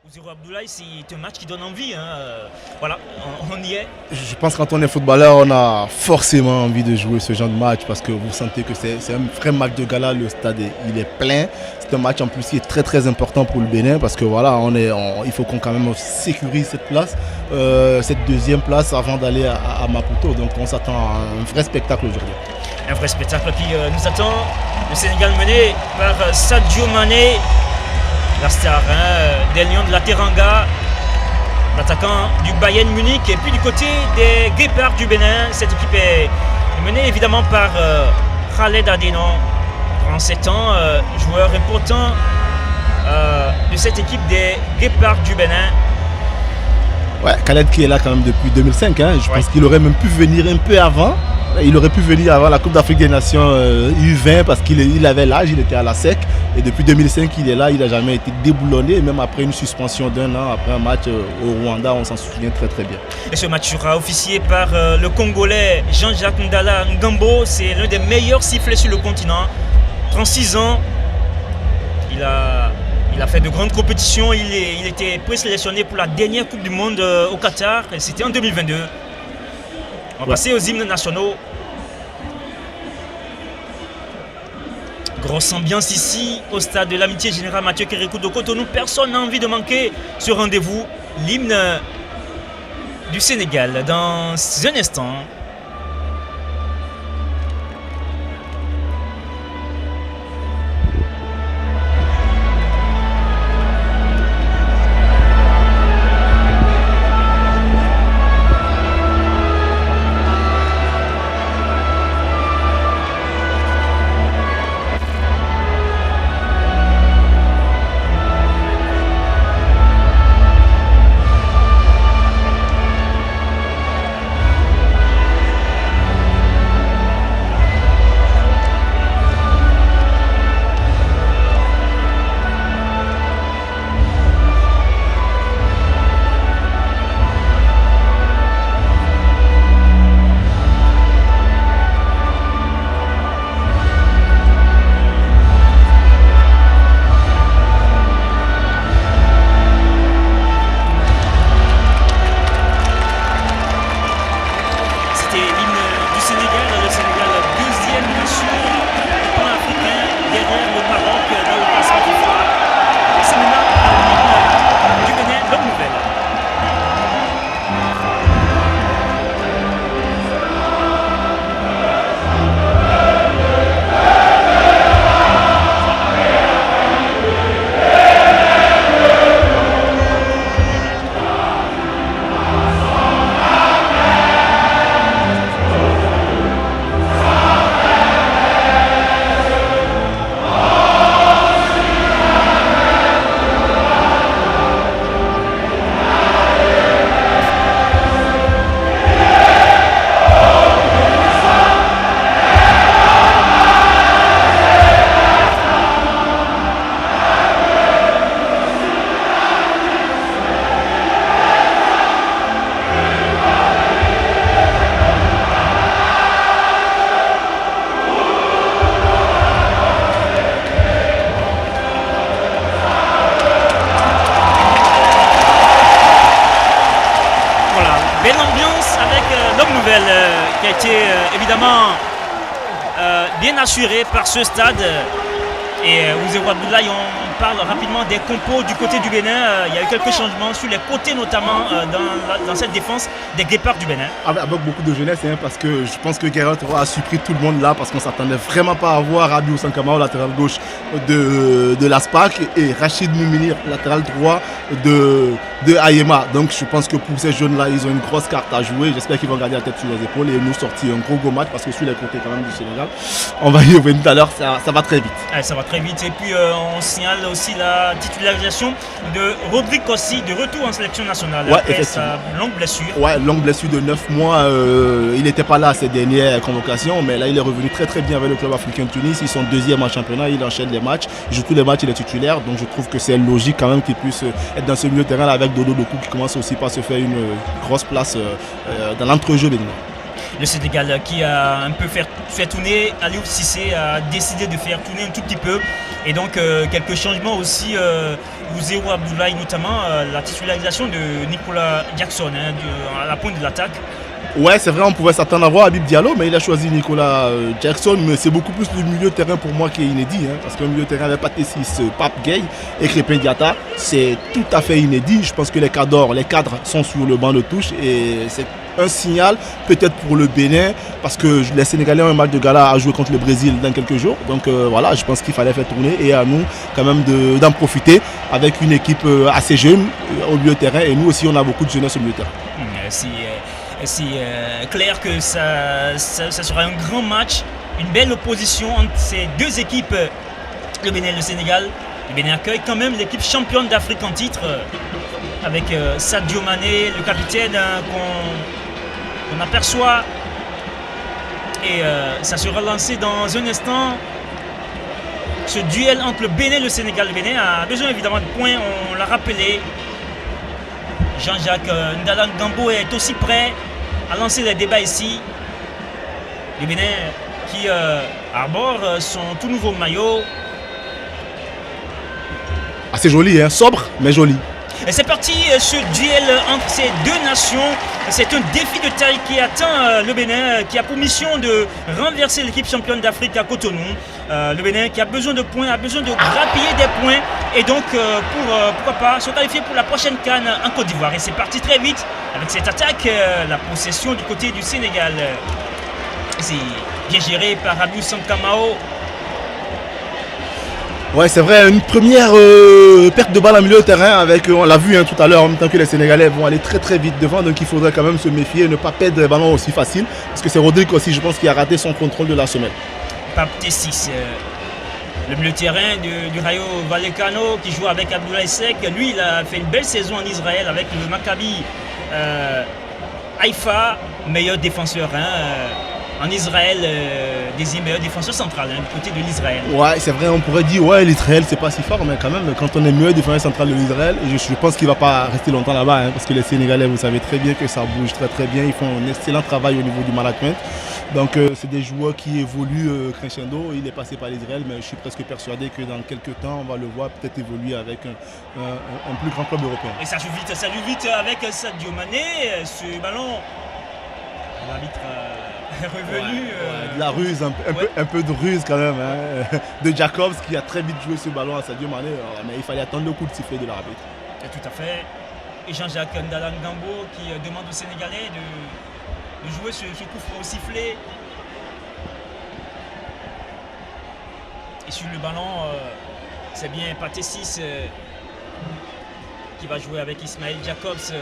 Zéro Abdoulaye, c'est un match qui donne envie. Voilà, on y est. Je pense que quand on est footballeur, on a forcément envie de jouer ce genre de match parce que vous sentez que c'est un vrai match de gala. Le stade il est plein. C'est un match en plus qui est très très important pour le Bénin parce que voilà, il faut qu'on quand même sécurise cette place, cette deuxième place avant d'aller à Maputo. Donc on s'attend à un vrai spectacle aujourd'hui. Un vrai spectacle qui nous attend. Le Sénégal mené par Sadio Mané. La star des Lions de la Teranga, l'attaquant du Bayern Munich. Et puis du côté des Guépards du Bénin, cette équipe est menée évidemment par Khaled Adeno, 37 ans, joueur important de cette équipe des Guépards du Bénin. Ouais, Khaled qui est là quand même depuis 2005. Je pense qu'il aurait même pu venir un peu avant. Il aurait pu venir avant la Coupe d'Afrique des Nations U20 parce qu'il avait l'âge, il était à la SEC. Et depuis 2005, il est là, il n'a jamais été déboulonné. Même après une suspension d'1 an, après un match au Rwanda, on s'en souvient très très bien. Et ce match sera officié par le Congolais Jean-Jacques Ndala Ngambo. C'est l'un des meilleurs sifflets sur le continent. 36 ans, il a fait de grandes compétitions. Il était présélectionné pour la dernière Coupe du Monde au Qatar. C'était en 2022. On va passer aux hymnes nationaux. Grosse ambiance ici au stade de l'Amitié Générale Mathieu Kérékou de Cotonou. Personne n'a envie de manquer ce rendez-vous. L'hymne du Sénégal dans un instant. Qui a été évidemment bien assuré par ce stade. Et Zéro Abdoulaye, on parle rapidement des compos du côté du Bénin. Il y a eu quelques changements sur les côtés, notamment dans cette défense des Guépards du Bénin. Avec beaucoup de jeunesse, parce que je pense que Guérin a surpris tout le monde là, parce qu'on ne s'attendait vraiment pas à voir Rabiou Sankama au latéral gauche de l'ASPAC et Rachid Mouminir, latéral droit de Ayema. Donc je pense que pour ces jeunes-là, ils ont une grosse carte à jouer. J'espère qu'ils vont garder la tête sur les épaules et nous sortir un gros match, parce que sur les côtés quand même du Sénégal, on va y revenir tout à l'heure, ça va très vite. Ça va très vite. Et puis on signale aussi la titularisation de Rodrigue Kossi, de retour en sélection nationale après sa longue blessure. Ouais, longue blessure de 9 mois. Il n'était pas là à ces dernières convocations, mais là il est revenu très très bien avec le club africain de Tunis. Ils sont deuxième en championnat, il enchaîne les matchs, il joue tous les matchs, il est titulaire. Donc je trouve que c'est logique quand même qu'il puisse être dans ce milieu de terrain là avec Dodo Doku qui commence aussi par se faire une grosse place dans l'entrejeu béninois. Le Sénégal qui a un peu fait tourner, Aliou Cissé a décidé de faire tourner un tout petit peu. Et donc quelques changements aussi, Ouzérou Abdoulaye notamment, la titularisation de Nicolas Jackson à la pointe de l'attaque. Ouais, c'est vrai, on pouvait s'attendre à voir Habib Diallo, mais il a choisi Nicolas Jackson. Mais c'est beaucoup plus le milieu de terrain pour moi qui est inédit. Parce qu'un milieu de terrain avec Pathé-Ciss, Pape Gueye et Crépin Diatta, c'est tout à fait inédit. Je pense que les cadres sont sur le banc de touche et c'est un signal peut-être pour le Bénin parce que les Sénégalais ont un match de gala à jouer contre le Brésil dans quelques jours. Donc voilà, je pense qu'il fallait faire tourner et à nous quand même d'en profiter avec une équipe assez jeune au milieu de terrain. Et nous aussi, on a beaucoup de jeunesse au milieu de terrain. C'est clair que ça sera un grand match, une belle opposition entre ces deux équipes, le Bénin et le Sénégal. Le Bénin accueille quand même l'équipe championne d'Afrique en titre avec Sadio Mané, le capitaine qu'on aperçoit. Et ça sera lancé dans un instant. Ce duel entre le Bénin et le Sénégal. Le Bénin a besoin évidemment de points, on l'a rappelé. Jean-Jacques Ndalang Gambo est aussi prêt à lancer les débats ici. Le Bénin qui arbore son tout nouveau maillot. Assez joli, hein? Sobre mais joli. Et c'est parti, ce duel entre ces deux nations. C'est un défi de taille qui atteint le Bénin, qui a pour mission de renverser l'équipe championne d'Afrique à Cotonou. Le Bénin qui a besoin de points, a besoin de grappiller des points et donc pourquoi pas se qualifier pour la prochaine CAN en Côte d'Ivoire. Et c'est parti très vite avec cette attaque, la possession du côté du Sénégal. C'est bien géré par Abdou Sankamao. Ouais, c'est vrai, une première perte de balle en milieu de terrain avec, on l'a vu tout à l'heure, en même temps que les Sénégalais vont aller très très vite devant, donc il faudrait quand même se méfier et ne pas perdre les ballons aussi facile, parce que c'est Rodrigue aussi, je pense, qui a raté son contrôle de la semaine. Pape-Ciss, le milieu de terrain du Rayo Vallecano qui joue avec Abdoulaye Seck, lui il a fait une belle saison en Israël avec le Maccabi Haïfa, meilleur défenseur. En Israël, des meilleurs défenseurs centrales du côté de l'Israël. Ouais, c'est vrai, on pourrait dire ouais, l'Israël c'est pas si fort, mais quand même, quand on est meilleur défenseur central de l'Israël, je pense qu'il va pas rester longtemps là-bas, parce que les Sénégalais, vous savez très bien que ça bouge très très bien, ils font un excellent travail au niveau du management. Donc c'est des joueurs qui évoluent crescendo. Il est passé par l'Israël, mais je suis presque persuadé que dans quelques temps, on va le voir peut-être évoluer avec un plus grand club européen. Et ça joue vite avec Sadio Mané, ce ballon. L'arbitre revenu. De la ruse, un peu de ruse quand même, de Jacobs qui a très vite joué ce ballon à Sadio Mané, mais il fallait attendre le coup de sifflet de l'arbitre. Tout à fait. Et Jean-Jacques Ndalang Gambo qui demande aux Sénégalais de jouer ce coup franc au sifflet. Et sur le ballon, c'est bien Pathé-Ciss qui va jouer avec Ismaël Jacobs.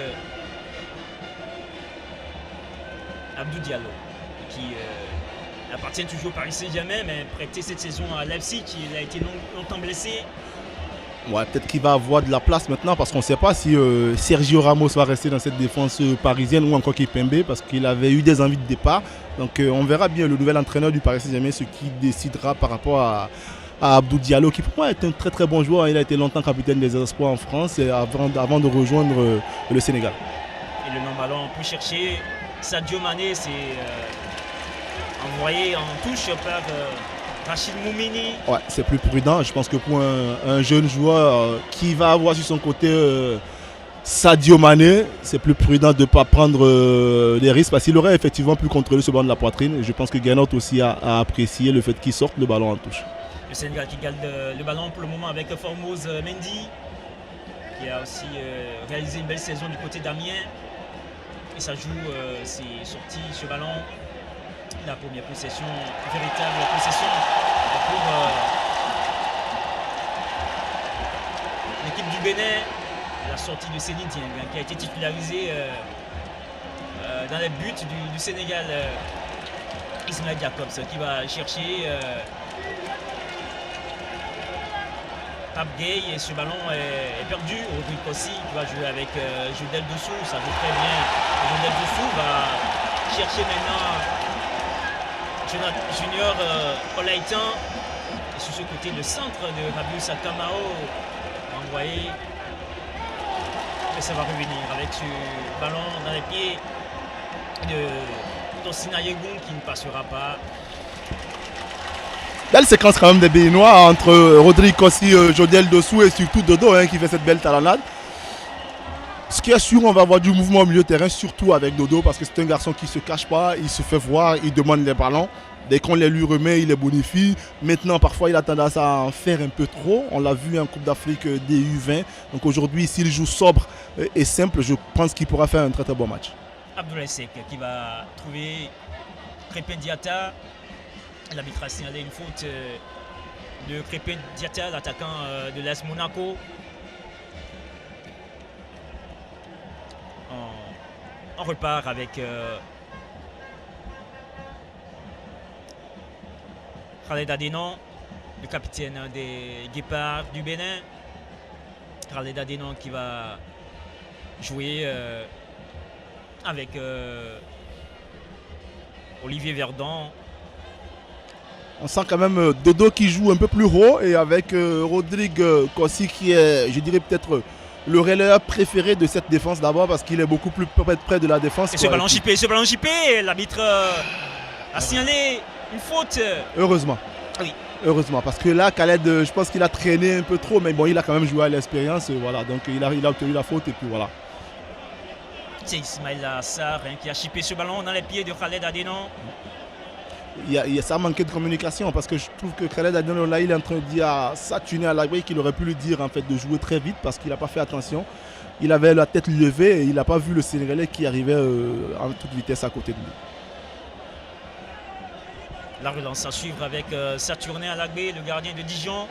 Abdou Diallo qui appartient toujours au Paris Saint-Germain mais prêté cette saison à Leipzig, il a été longtemps blessé. Ouais, peut-être qu'il va avoir de la place maintenant parce qu'on ne sait pas si Sergio Ramos va rester dans cette défense parisienne ou encore Kimpembe parce qu'il avait eu des envies de départ. Donc on verra bien le nouvel entraîneur du Paris Saint-Germain ce qui décidera par rapport à Abdou Diallo qui pour moi est un très très bon joueur. Il a été longtemps capitaine des espoirs en France avant de rejoindre le Sénégal. Et le non-ballon pour chercher Sadio Mané, c'est envoyé en touche par Rachid Moumini. Ouais, c'est plus prudent. Je pense que pour un jeune joueur qui va avoir sur son côté Sadio Mané, c'est plus prudent de ne pas prendre des risques parce qu'il aurait effectivement pu contrôler ce ballon de la poitrine. Et je pense que Guénot aussi a apprécié le fait qu'il sorte le ballon en touche. Le Sénégal qui garde le ballon pour le moment avec Formose Mendy, qui a aussi réalisé une belle saison du côté d'Amiens. Et ça joue, c'est sorti ce ballon. La première possession, véritable possession pour l'équipe du Bénin. La sortie de Céline Dieng qui a été titularisé dans les buts du Sénégal. Ismaël Jacobs qui va chercher Pape Gueye et ce ballon est perdu. Rodrigue aussi qui va jouer avec Jodel Dessous, ça joue très bien. Jodel Dessous va chercher maintenant Junior Olaitan. Et sur ce côté, le centre de Rabiou Sakamao envoyé. Et ça va revenir avec ce ballon dans les pieds de Tosina Yegoum qui ne passera pas. Belle séquence quand même des Béninois entre Rodrigue Kossi, Jodiel Dossou et surtout Dodo qui fait cette belle talonnade. Ce qui est sûr, on va avoir du mouvement au milieu de terrain, surtout avec Dodo, parce que c'est un garçon qui ne se cache pas, il se fait voir, il demande les ballons. Dès qu'on les lui remet, il les bonifie. Maintenant, parfois, il a tendance à en faire un peu trop. On l'a vu en Coupe d'Afrique des U20. Donc aujourd'hui, s'il joue sobre et simple, je pense qu'il pourra faire un très très bon match. Abdoulaye Seck qui va trouver Krépin Diatta. L'arbitre a signalé une faute de Krépin Diatta, l'attaquant de l'AS Monaco. On repart avec Khaled Adénon, le capitaine des Guépards du Bénin. Khaled Adénon qui va jouer avec Olivier Verdon. On sent quand même Dodo qui joue un peu plus haut et avec Rodrigue Kossi qui est, je dirais, peut-être le relayeur préféré de cette défense d'abord parce qu'il est beaucoup plus près de la défense. Et ce ballon chippé, l'arbitre a signalé une faute. Heureusement. Oui. Heureusement, parce que là, Khaled, je pense qu'il a traîné un peu trop, mais bon, il a quand même joué à l'expérience, voilà, donc il a obtenu la faute et puis voilà. C'est Ismaël Assar qui a chippé ce ballon dans les pieds de Khaled Adénon. Ça a manqué de communication parce que je trouve que Khaled Adénon là il est en train de dire à Saturné Alagbé qu'il aurait pu lui dire en fait de jouer très vite parce qu'il n'a pas fait attention. Il avait la tête levée et il n'a pas vu le Sénégalais qui arrivait en toute vitesse à côté de lui. La relance à suivre avec Saturné Alagbé, le gardien de Dijon.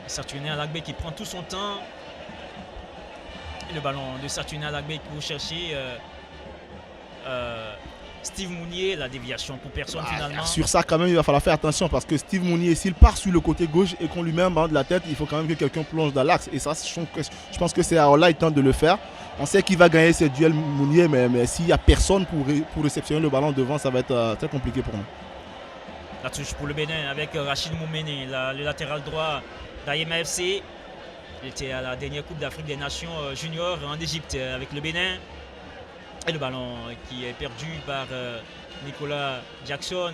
Saturné Alagbé qui prend tout son temps. Et le ballon de Saturné Alagbé pour chercher Steve Mounier, la déviation pour personne finalement. Sur ça quand même il va falloir faire attention parce que Steve Mounier s'il part sur le côté gauche et qu'on lui met un ballon de la tête, il faut quand même que quelqu'un plonge dans l'axe et ça je pense que c'est Aola il tente de le faire. On sait qu'il va gagner ce duel Mounier mais s'il n'y a personne pour réceptionner le ballon devant ça va être très compliqué pour nous. La touche pour le Bénin avec Rachid Moumene, le latéral droit d'Ayema FC. Il était à la dernière Coupe d'Afrique des Nations juniors en Égypte avec le Bénin. Et le ballon qui est perdu par Nicolas Jackson.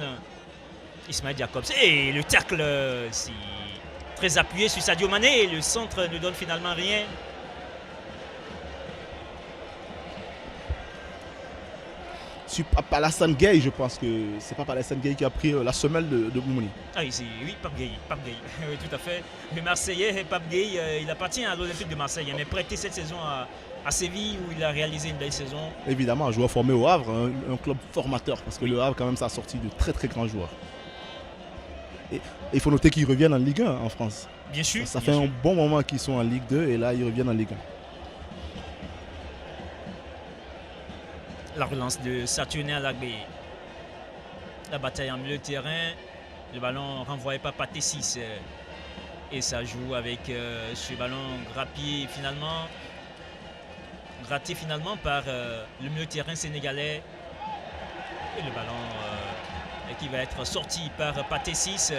Ismaël Jacobs. Et le tacle, c'est très appuyé sur Sadio Mané. Le centre ne donne finalement rien. Sur Alassane Gueye, je pense que c'est pas Alassane Gueye qui a pris la semelle de Moumouni. Ah oui, Pape Gueye. Oui, tout à fait. Le Marseillais, Pape Gueye, il appartient à l'Olympique de Marseille. Il est prêté cette saison à Séville où il a réalisé une belle saison. Évidemment, un joueur formé au Havre, un club formateur, parce que le Havre, quand même, ça a sorti de très très grands joueurs. Et il faut noter qu'ils reviennent en Ligue 1 en France. Bien sûr. Ça fait un bon moment qu'ils sont en Ligue 2 et là, ils reviennent en Ligue 1. La relance de Saturné Alagbé. La bataille en milieu de terrain. Le ballon renvoyé par Pathé 6. Et ça joue avec ce ballon gratté finalement par le milieu de terrain sénégalais. Et le ballon qui va être sorti par Pathé 6.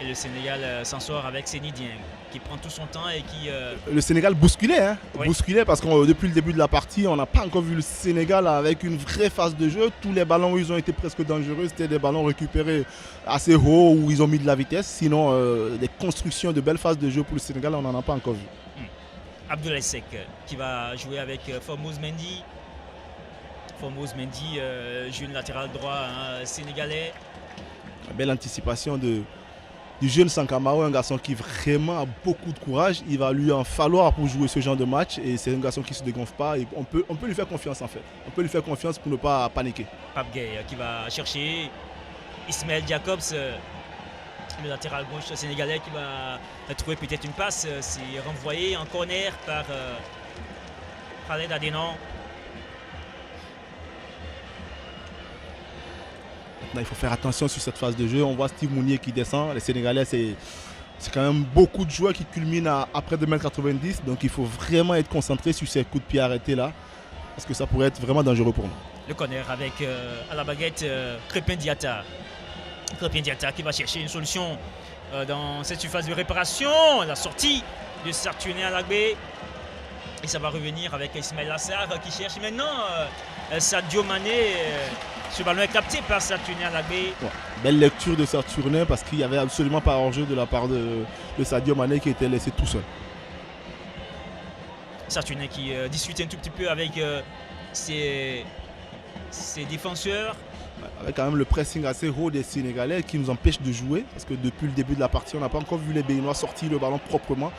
Et le Sénégal s'en sort avec Seny Dieng qui prend tout son temps et qui... Le Sénégal bousculait, Oui. Bousculait parce que depuis le début de la partie, on n'a pas encore vu le Sénégal avec une vraie phase de jeu. Tous les ballons où ils ont été presque dangereux, c'était des ballons récupérés assez haut où ils ont mis de la vitesse. Sinon, des constructions de belles phases de jeu pour le Sénégal, on n'en a pas encore vu. Abdoulaye Seck qui va jouer avec Formose Mendy. Formose Mendy, jeune latéral droit sénégalais. Belle anticipation du jeune Sankamaro, un garçon qui vraiment a beaucoup de courage. Il va lui en falloir pour jouer ce genre de match et c'est un garçon qui ne se dégonfle pas. Et on peut lui faire confiance en fait. On peut lui faire confiance pour ne pas paniquer. Pape Gueye qui va chercher Ismaël Jacobs, le latéral gauche sénégalais qui va trouver peut-être une passe. C'est renvoyé en corner par Khaled Adénon. Maintenant, il faut faire attention sur cette phase de jeu. On voit Steve Mounier qui descend. Les Sénégalais, c'est quand même beaucoup de joueurs qui culminent après 2,90 m. Donc il faut vraiment être concentré sur ces coups de pied arrêtés là. Parce que ça pourrait être vraiment dangereux pour nous. Le corner avec à la baguette Krépin Diatta. Krépin Diatta qui va chercher une solution dans cette surface de réparation. La sortie de Saturnin Alagbé. Et ça va revenir avec Ismail Assar qui cherche maintenant Sadio Mané. Ce ballon est capté par Saturnin Alagbé. Ouais. Belle lecture de Saturnin parce qu'il n'y avait absolument pas hors-jeu de la part de Sadio Mané qui était laissé tout seul. Saturnin qui discute un tout petit peu avec ses défenseurs. Avec quand même le pressing assez haut des Sénégalais qui nous empêche de jouer. Parce que depuis le début de la partie, on n'a pas encore vu les Béninois sortir le ballon proprement.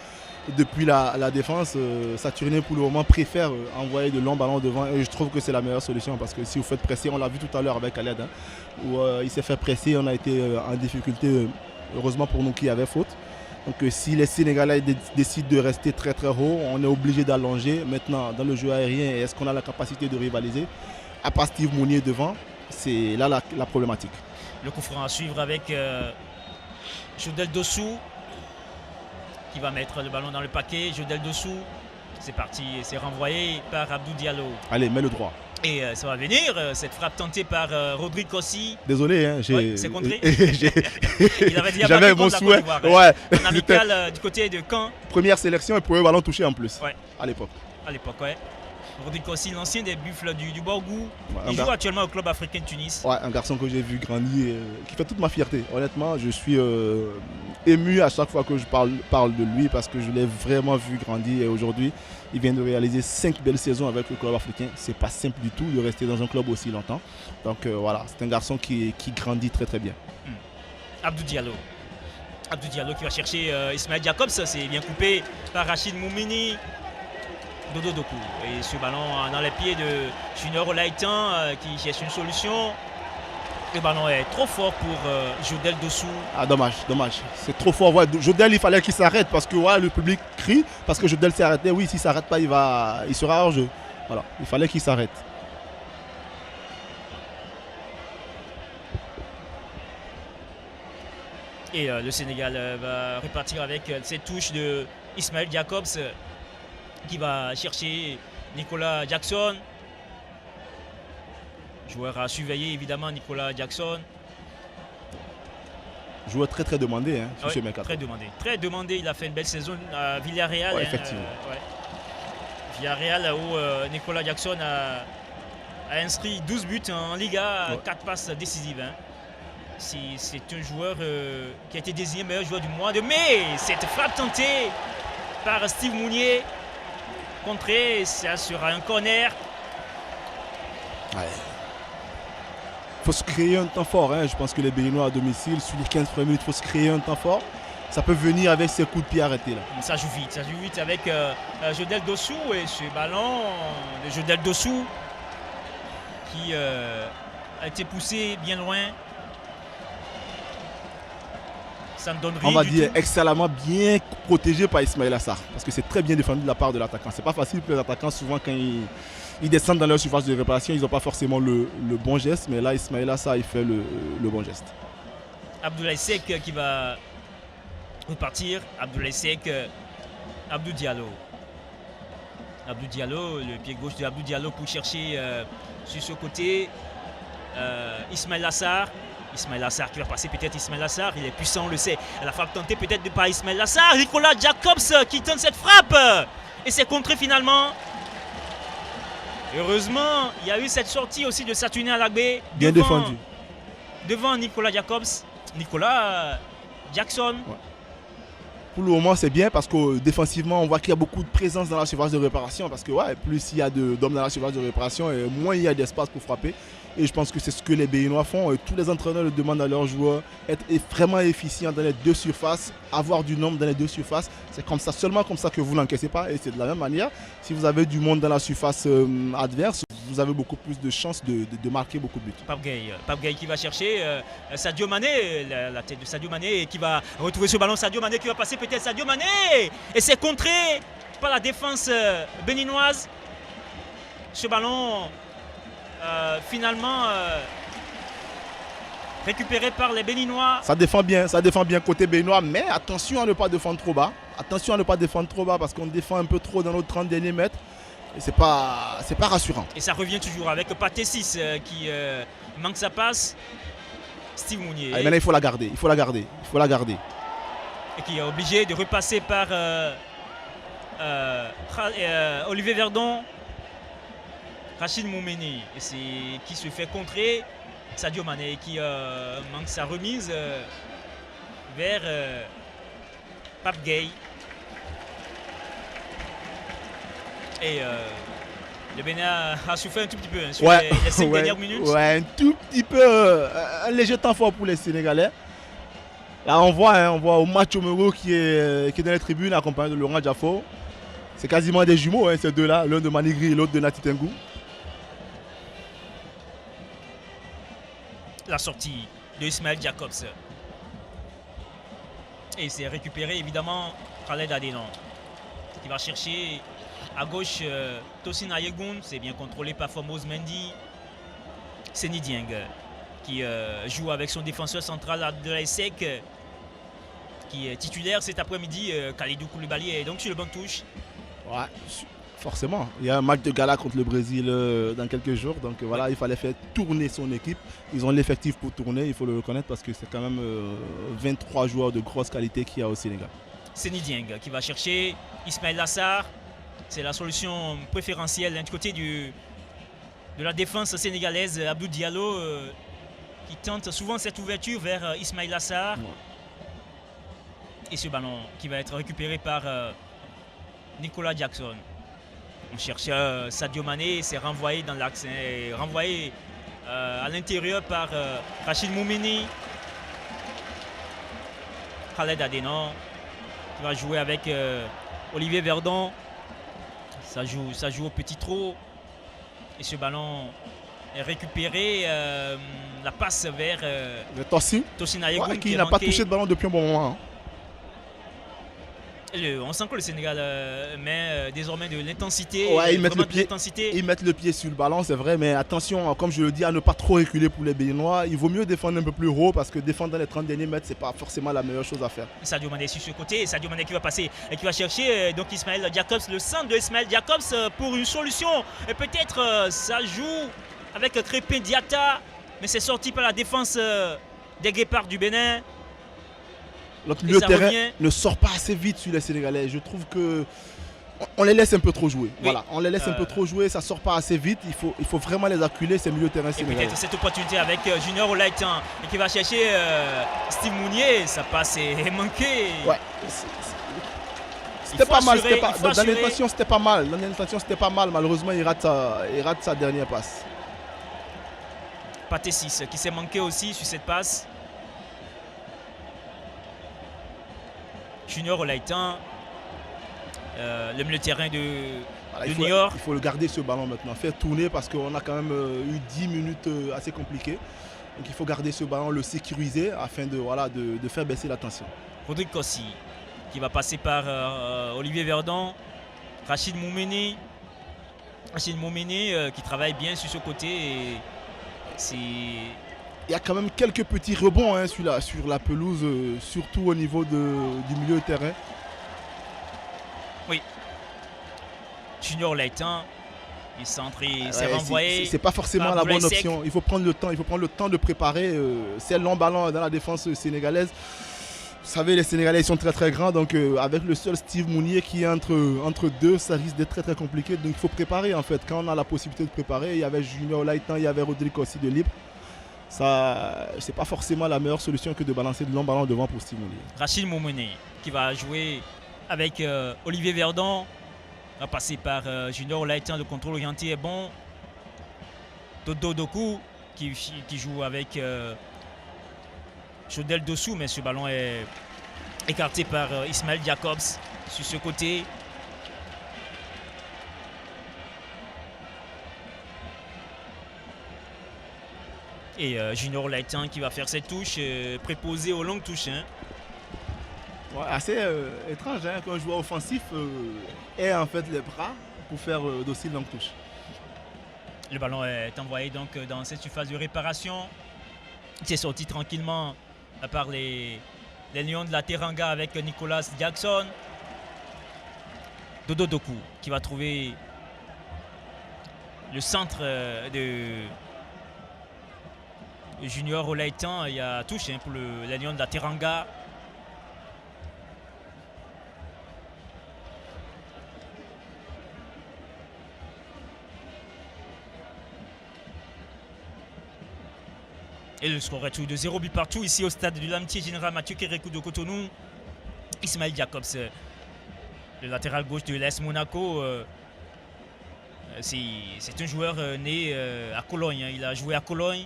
Depuis la défense, Saturnin pour le moment préfère envoyer de longs ballons devant. Et je trouve que c'est la meilleure solution. Parce que si vous faites presser, on l'a vu tout à l'heure avec Khaled, où il s'est fait presser, on a été en difficulté. Heureusement pour nous qu'il y avait faute. Donc si les Sénégalais décident de rester très très haut, on est obligé d'allonger. Maintenant, dans le jeu aérien, est-ce qu'on a la capacité de rivaliser? À part Steve Mounier devant, c'est là la problématique. Le coup franc à suivre avec Jodel Dossou qui va mettre le ballon dans le paquet. Jodel Dossou, c'est parti, c'est renvoyé par Abdou Diallo. Allez, mets le droit. Et ça va venir, cette frappe tentée par Rodrigue Kossi. Désolé, hein, c'est contré. Il avait dit j'avais mon souhait. Ouais. En amical du côté de Caen. Première sélection et premier ballon touché en plus. Ouais. À l'époque. À l'époque, ouais. Rodrigue Kossi, l'ancien des Buffles du Borgou. Ouais, il joue actuellement au club africain de Tunis. Ouais, un garçon que j'ai vu grandir, qui fait toute ma fierté. Honnêtement, je suis ému à chaque fois que je parle de lui parce que je l'ai vraiment vu grandir et aujourd'hui, il vient de réaliser 5 belles saisons avec le club africain. C'est pas simple du tout de rester dans un club aussi longtemps. Donc voilà, c'est un garçon qui grandit très très bien. Abdou Diallo. Abdou Diallo qui va chercher Ismail Jacobs, c'est bien coupé par Rachid Moumini. Dodo Doku. Et ce ballon dans les pieds de Junior Olaitan qui cherche une solution. Le ballon est trop fort pour Jodel Dossou. Ah dommage. C'est trop fort. Ouais, Jodel, il fallait qu'il s'arrête parce que ouais, le public crie parce que Jodel s'est arrêté. Oui, s'il ne s'arrête pas, il sera hors jeu. Voilà, il fallait qu'il s'arrête. Et le Sénégal va repartir avec cette touche de Ismail Jacobs qui va chercher Nicolas Jackson. Joueur à surveiller évidemment, Nicolas Jackson. Joueur très très demandé sur ce mercato. Très demandé, il a fait une belle saison à Villarreal. Ouais, effectivement. Villarreal où Nicolas Jackson a inscrit 12 buts en Liga, 4 passes décisives. C'est un joueur qui a été désigné meilleur joueur du mois de mai. Cette frappe tentée par Steve Mounier. Contré, ça sera un corner. Ouais. Il faut se créer un temps fort. Je pense que les Béninois à domicile, sur les 15 premières minutes, il faut se créer un temps fort. Ça peut venir avec ces coups de pied arrêtés. Là. Ça joue vite avec Jodel Dossou et ce ballon de Jodel Dossou qui a été poussé bien loin. Ça ne donne rien. On va dire excellemment bien protégé par Ismail Assar. Parce que c'est très bien défendu de la part de l'attaquant. C'est pas facile pour les attaquants. Souvent, quand ils descendent dans leur surface de réparation, ils n'ont pas forcément le bon geste. Mais là, Ismail Assar, il fait le bon geste. Abdoulaye Seck qui va repartir. Abdoulaye Seck, Abdou Diallo. Abdou Diallo, le pied gauche de Abdou Diallo pour chercher sur ce côté Ismail Assar. Ismail Assar qui va passer peut-être Ismail Assar, il est puissant, on le sait. La frappe tentée peut-être par Ismail Assar. Nicolas Jacobs qui tente cette frappe et c'est contré finalement. Heureusement, il y a eu cette sortie aussi de Saturnin Alagbé. Bien défendu. Devant Nicolas Jacobs. Nicolas Jackson. Ouais. Pour le moment, c'est bien parce que défensivement, on voit qu'il y a beaucoup de présence dans la surface de réparation. Parce que plus il y a d'hommes dans la surface de réparation, et moins il y a d'espace pour frapper. Et je pense que c'est ce que les Béninois font. Et tous les entraîneurs le demandent à leurs joueurs, être vraiment efficients dans les deux surfaces, avoir du nombre dans les deux surfaces. C'est comme ça, seulement comme ça que vous n'encaissez pas. Et c'est de la même manière, si vous avez du monde dans la surface adverse, vous avez beaucoup plus de chances de marquer beaucoup de buts. Pape Gueye qui va chercher Sadio Mané, la tête de Sadio Mané, qui va retrouver ce ballon. Sadio Mané qui va passer peut-être Sadio Mané. Et c'est contré par la défense béninoise. Ce ballon finalement récupéré par les Béninois. Ça défend bien côté béninois, mais attention à ne pas défendre trop bas. Attention à ne pas défendre trop bas parce qu'on défend un peu trop dans nos 30 derniers mètres. Et c'est pas rassurant. Et ça revient toujours avec Pathé 6 qui manque sa passe. Steve Mounier. Maintenant il faut la garder. Et qui est obligé de repasser par Olivier Verdon, Rachid Moumeni, qui se fait contrer. Sadio Mané qui manque sa remise vers Pape Gueye. Et le Bénin a souffert un tout petit peu sur les 5 dernières minutes. Ouais, un tout petit peu. Un léger temps fort pour les Sénégalais. Là, on voit Omar Chomero qui est dans les tribunes accompagné de Laurent Diafo. C'est quasiment des jumeaux, ces deux-là. L'un de Manigri et l'autre de Nati Tengu. La sortie de Ismaël Jacobs. Et c'est récupéré évidemment Khaled Adénon qui va chercher à gauche Tosin Ayegun. C'est bien contrôlé par Formose Mendy. Seny Dieng qui joue avec son défenseur central Abdoulaye Seck qui est titulaire cet après-midi. Kalidou Koulibaly est donc sur le banc de touche. Ouais, forcément. Il y a un match de gala contre le Brésil dans quelques jours. Donc voilà, il fallait faire tourner son équipe. Ils ont l'effectif pour tourner, il faut le reconnaître parce que c'est quand même 23 joueurs de grosse qualité qu'il y a au Sénégal. Seny Dieng qui va chercher Ismaël Lassar. C'est la solution préférentielle du côté de la défense sénégalaise. Abdou Diallo qui tente souvent cette ouverture vers Ismaël Lassar. Ouais. Et ce ballon qui va être récupéré par Nicolas Jackson. On cherche Sadio Mané, c'est renvoyé dans l'axe, renvoyé à l'intérieur par Rachid Moumeni. Khaled Adénon qui va jouer avec Olivier Verdon. Ça joue au petit trot. Et ce ballon est récupéré. La passe vers Tosin Ayegun qui n'a pas touché de ballon depuis un bon moment. Hein. On sent que le Sénégal met désormais de l'intensité. Ouais, ils mettent le pied sur le ballon, c'est vrai, mais attention, comme je le dis, à ne pas trop reculer pour les Béninois. Il vaut mieux défendre un peu plus haut parce que défendre dans les 30 derniers mètres, c'est pas forcément la meilleure chose à faire. Sadio Mané sur ce côté, Sadio Mané qui va passer et qui va chercher donc Ismaël Jacobs, le centre de Ismaël Jacobs pour une solution. Et peut-être ça joue avec Crépin Diatta, mais c'est sorti par la défense des Guépards du Bénin. Notre milieu de terrain ne sort pas assez vite sur les Sénégalais. Je trouve que on les laisse un peu trop jouer. Oui. Voilà, on les laisse un peu trop jouer, ça sort pas assez vite. Il faut vraiment les acculer, ces milieux de terrain sénégalais. Peut-être cette opportunité avec Junior Olaitan et qui va chercher Steve Mounier, ça passe et manqué. Ouais. C'était pas mal. Dans l'intention, c'était pas mal. Dans l'intention, c'était pas mal. Malheureusement, il rate sa dernière passe. Pathé 6 qui s'est manqué aussi sur cette passe. Junior Olaitan, le milieu de terrain de New York. Il faut le garder ce ballon maintenant, faire tourner parce qu'on a quand même eu 10 minutes assez compliquées. Donc il faut garder ce ballon, le sécuriser afin de faire baisser la tension. Rodrigue Kossi qui va passer par Olivier Verdon, Rachid Moumeni. Rachid Moumeni qui travaille bien sur ce côté. Il y a quand même quelques petits rebonds sur la pelouse, surtout au niveau du milieu de terrain. Oui. Junior Olaitan, il centre, il s'est renvoyé. C'est pas forcément la bonne option. Il faut prendre le temps. De préparer ces longs ballons dans la défense sénégalaise. Vous savez, les Sénégalais ils sont très très grands, donc avec le seul Steve Mounier qui est entre deux, ça risque d'être très très compliqué. Donc il faut préparer en fait. Quand on a la possibilité de préparer, il y avait Junior Olaitan, il y avait Rodrigue aussi de libre. Ça, c'est pas forcément la meilleure solution que de balancer de longs ballons devant pour Steve Mounier. Rachid Moumeni qui va jouer avec Olivier Verdon, va passer par Junior Olaitan, le contrôle orienté est bon. Dodo Doku qui joue avec Chodel Dossou, mais ce ballon est écarté par Ismaël Jacobs sur ce côté. Et Junior Olaitan qui va faire cette touche préposée aux longues touches. Hein. Ouais, assez étrange qu'un joueur offensif ait en fait les bras pour faire d'aussi longues touches. Le ballon est envoyé donc dans cette surface de réparation. C'est sorti tranquillement par les Lions de la Teranga avec Nicolas Jackson. Dodo Doku qui va trouver le centre de Junior Olaitan. Il y a touche pour les Lions de la Teranga. Et le score est tout de 0 but partout ici au stade de l'amitié général Mathieu Kérékou de Cotonou. Ismaël Jacobs, le latéral gauche de l'AS Monaco, c'est un joueur né à Cologne. Il a joué à Cologne.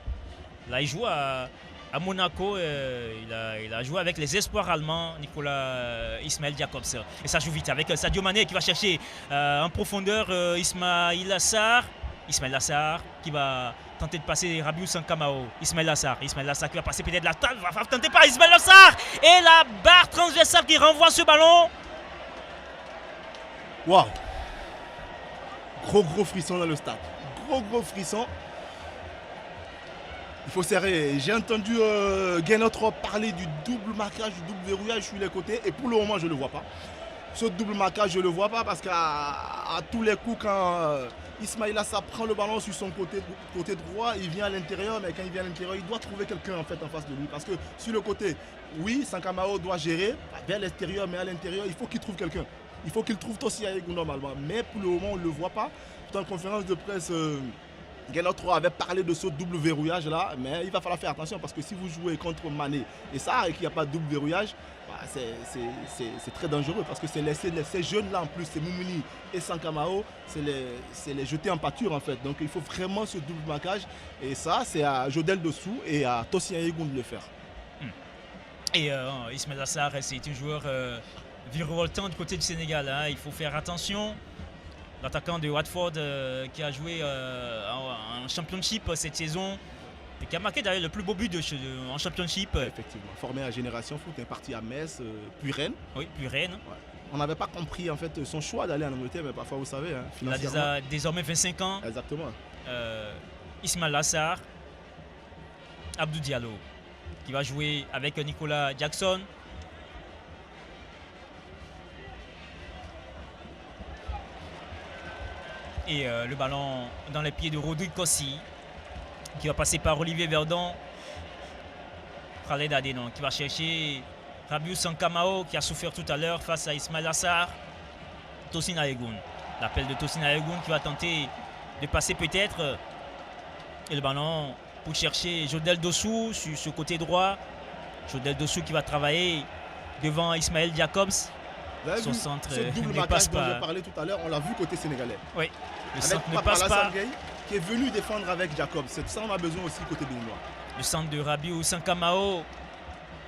Là, il joue à Monaco. Il a joué avec les espoirs allemands, Ismaël Jacobs. Et ça joue vite avec Sadio Mané qui va chercher en profondeur Ismaël Assar. Ismaël Assar qui va tenter de passer Rabiou Sankamao. Ismaël Assar qui va passer peut-être la table. Va tenter par Ismaël Assar. Et la barre transversale qui renvoie ce ballon. Waouh! Gros frisson dans le stade. Gros frisson. Il faut serrer. J'ai entendu Guénotre parler du double marquage, du double verrouillage sur les côtés. Et pour le moment, je ne le vois pas. Ce double marquage, je ne le vois pas parce qu'à tous les coups, quand Ismaël Assar prend le ballon sur son côté droit, il vient à l'intérieur. Mais quand il vient à l'intérieur, il doit trouver quelqu'un en face de lui. Parce que sur le côté, oui, Sankamao doit gérer vers l'extérieur, mais à l'intérieur, il faut qu'il trouve quelqu'un. Il faut qu'il trouve aussi avec nous normalement. Mais pour le moment, on ne le voit pas. Dans la conférence de presse, Guénotre avait parlé de ce double verrouillage là, mais il va falloir faire attention parce que si vous jouez contre Mané et ça et qu'il n'y a pas de double verrouillage, c'est très dangereux parce que c'est ces jeunes là en plus, c'est Moumouni et Sankamao, c'est les jeter en pâture en fait. Donc il faut vraiment ce double marquage et ça c'est à Jodel Dessous et à Tosin Yegoun de le faire. Et Ismaël Assar, c'est un joueur virevoltant du côté du Sénégal, hein. Il faut faire attention. L'attaquant de Watford qui a joué en Championship cette saison et qui a marqué d'ailleurs le plus beau but en Championship. Effectivement, formé à Génération Foot, est parti à Metz, puis Rennes. Oui, puis Rennes. Ouais. On n'avait pas compris en fait son choix d'aller en Angleterre, mais parfois vous savez, hein, financièrement. Il a désormais 25 ans. Exactement. Ismaël Assar, Abdou Diallo qui va jouer avec Nicolas Jackson. Et le ballon dans les pieds de Rodrigue Kossi qui va passer par Olivier Verdon. Khaled Adenon qui va chercher Rabiou Sankamao qui a souffert tout à l'heure face à Ismaël Assar. Tosin Ayegoun. L'appel de Tosin Ayegoun qui va tenter de passer peut-être. Et le ballon pour chercher Jodel Dessous sur ce côté droit. Jodel Dessous qui va travailler devant Ismaël Jacobs. Son centre ne passe pas. Dont j'ai parlé tout à l'heure, on l'a vu côté sénégalais. Oui, le avec centre ne passe pas. Qui est venu défendre avec Jacobs. C'est ça on a besoin aussi côté béninois. Le centre de Rabiou Sankamao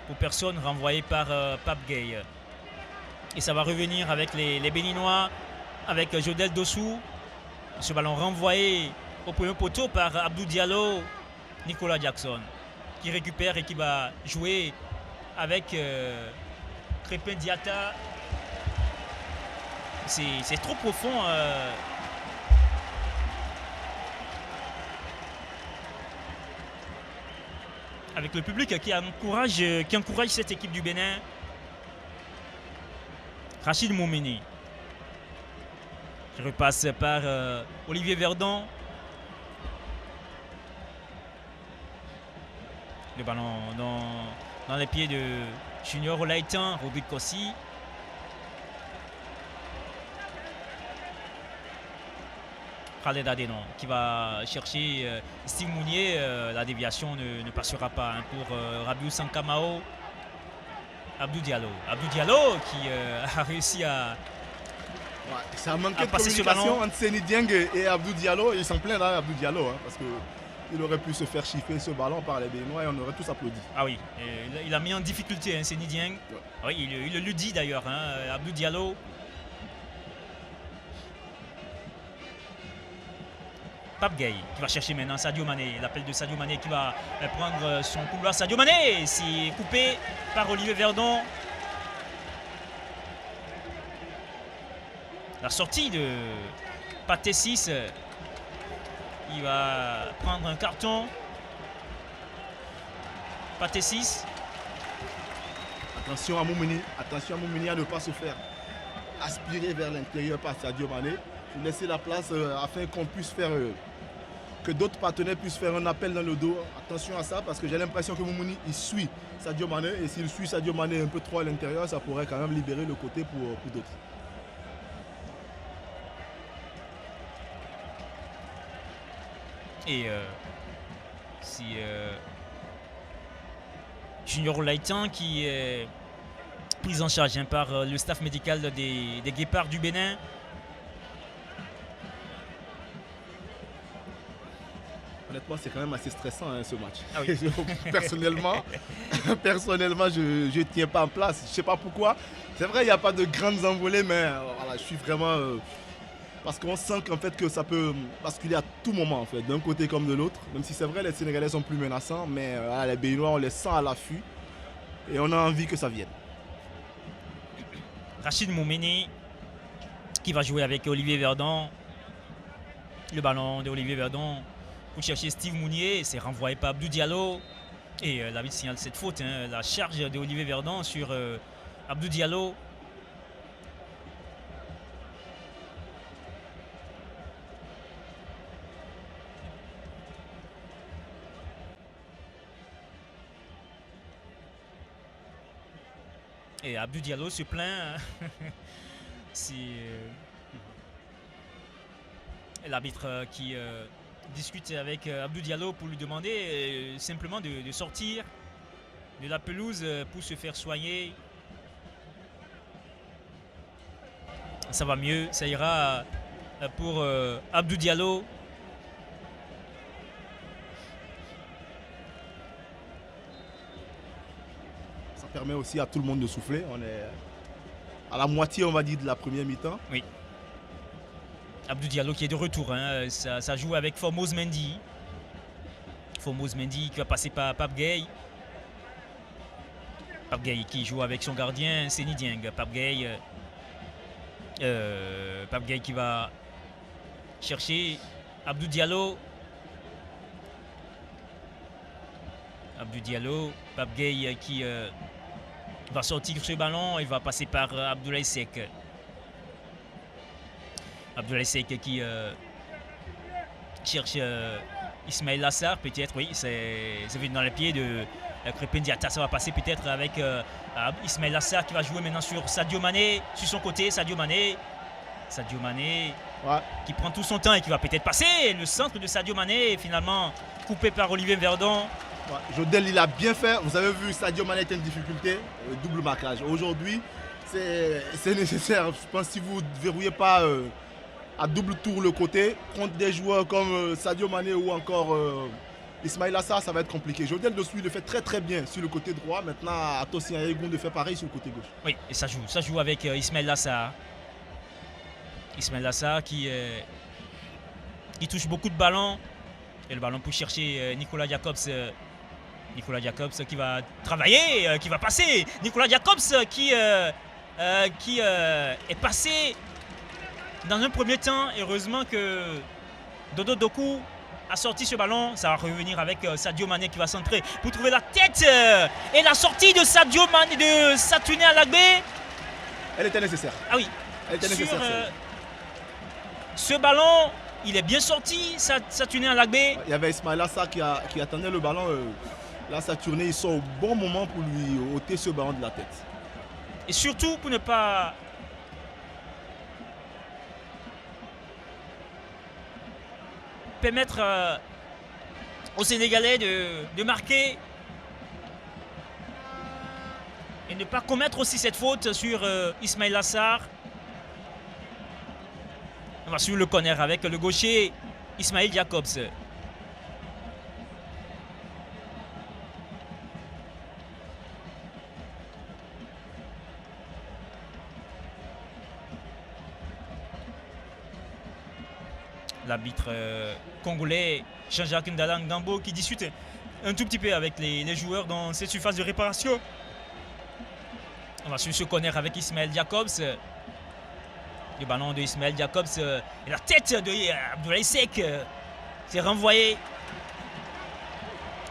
pour personne renvoyé par Pape Gueye. Et ça va revenir avec les Béninois, avec Jodel Dessous. Ce ballon renvoyé au premier poteau par Abdou Diallo, Nicolas Jackson qui récupère et qui va jouer avec Crépin Diatta. C'est trop profond. Avec le public qui encourage cette équipe du Bénin. Rachid Moumini qui repasse par Olivier Verdon. Le ballon dans les pieds de Junior Olaïtan, Rodrigue Kossi. Khaled Adenon qui va chercher Steve Mounier. La déviation ne passera pas pour Rabiou Sankamao. Abdou Diallo qui a réussi à ça a manqué de communication entre Seny Dieng et Abdou Diallo. Ils sont pleins là, Abdou Diallo, hein, parce qu'il aurait pu se faire chiffrer ce ballon par les Béninois et on aurait tous applaudi. Ah oui, il a mis en difficulté Seny Dieng. Ouais. Oui, il le dit d'ailleurs, hein, Abdou Diallo. Pape Gueye qui va chercher maintenant Sadio Mané. L'appel de Sadio Mané qui va prendre son couloir. Sadio Mané, c'est coupé par Olivier Verdon. La sortie de Pathé 6. Il va prendre un carton. Pathé 6. Attention à Moumini à ne pas se faire aspirer vers l'intérieur par Sadio Mané. Pour laisser la place afin qu'on puisse faire que d'autres partenaires puissent faire un appel dans le dos. Attention à ça parce que j'ai l'impression que Moumini il suit Sadio Mané et s'il suit Sadio Mané un peu trop à l'intérieur, ça pourrait quand même libérer le côté pour d'autres. Et si Junior Laitan qui est pris en charge par le staff médical des Guépards du Bénin. Honnêtement, c'est quand même assez stressant ce match. Ah oui. Personnellement, je ne tiens pas en place. Je ne sais pas pourquoi. C'est vrai, il n'y a pas de grandes envolées, mais voilà, je suis vraiment... parce qu'on sent qu'en fait que ça peut basculer à tout moment, en fait, d'un côté comme de l'autre. Même si c'est vrai, les Sénégalais sont plus menaçants, mais les Béninois, on les sent à l'affût. Et on a envie que ça vienne. Rachid Moumeni qui va jouer avec Olivier Verdon. Le ballon de Olivier Verdon pour chercher Steve Mounier. C'est renvoyé par Abdou Diallo. Et l'arbitre signale cette faute. La charge de Olivier Verdon sur Abdou Diallo. Et Abdou Diallo se plaint. C'est l'arbitre qui discute avec Abdou Diallo pour lui demander simplement de sortir de la pelouse pour se faire soigner. Ça va mieux, ça ira pour Abdou Diallo. Ça permet aussi à tout le monde de souffler. On est à la moitié, on va dire, de la première mi-temps. Oui. Abdou Diallo qui est de retour. Ça joue avec Formose Mendy. Formose Mendy qui va passer par Pape Gueye. Pape Gueye qui joue avec son gardien, Seni Dieng. Pape Gueye qui va chercher Abdou Diallo. Abdou Diallo, Pape Gueye qui va sortir ce ballon. Il va passer par Abdoulaye Seck. Abdoulaye Seck qui cherche Ismaël Lassar, peut-être, oui, c'est venu dans les pieds de Crépin Diatta. Ça va passer peut-être avec Ismaël Lassar qui va jouer maintenant sur Sadio Mané, sur son côté, Sadio Mané Ouais. qui prend tout son temps et qui va peut-être passer. Le centre de Sadio Mané est finalement coupé par Olivier Verdon. Ouais, Jodel, il a bien fait. Vous avez vu, Sadio Mané était une difficulté, double marquage. Aujourd'hui, c'est nécessaire. Je pense que si vous ne verrouillez pas à double tour le côté, contre des joueurs comme Sadio Mané ou encore Ismaïla Sarr, ça va être compliqué. Jodel Dossoui le fait très très bien sur le côté droit. Maintenant, à Tosin Ayegoun de faire pareil sur le côté gauche. Oui, et ça joue avec Ismaël Lassar. Ismaël Lassar qui touche beaucoup de ballons. Et le ballon pour chercher Nicolas Jacobs. Nicolas Jacobs qui va travailler, qui va passer. Nicolas Jacobs qui est passé dans un premier temps. Heureusement que Dodo Doku a sorti ce ballon. Ça va revenir avec Sadio Mané qui va centrer pour trouver la tête. Et la sortie de Sadio Mané, de Satouné Alagbé. Elle était nécessaire. Ah oui. Elle était nécessaire. Ce ballon, il est bien sorti, Satouné Alagbé. Il y avait Ismaïla Sarr qui attendait le ballon. Là, Saturné, il sort au bon moment pour lui ôter ce ballon de la tête. Et surtout pour ne pas permettre aux Sénégalais de marquer et ne pas commettre aussi cette faute sur Ismaïla Sarr. On va suivre le corner avec le gaucher Ismaël Jacobs. L'arbitre congolais Jean-Jacques Ndala Ngambo qui discute un tout petit peu avec les joueurs dans cette surface de réparation. On va suivre ce corner avec Ismaël Jacobs. Le ballon de Ismaël Jacobs et la tête de Abdoulaye Seck s'est renvoyé.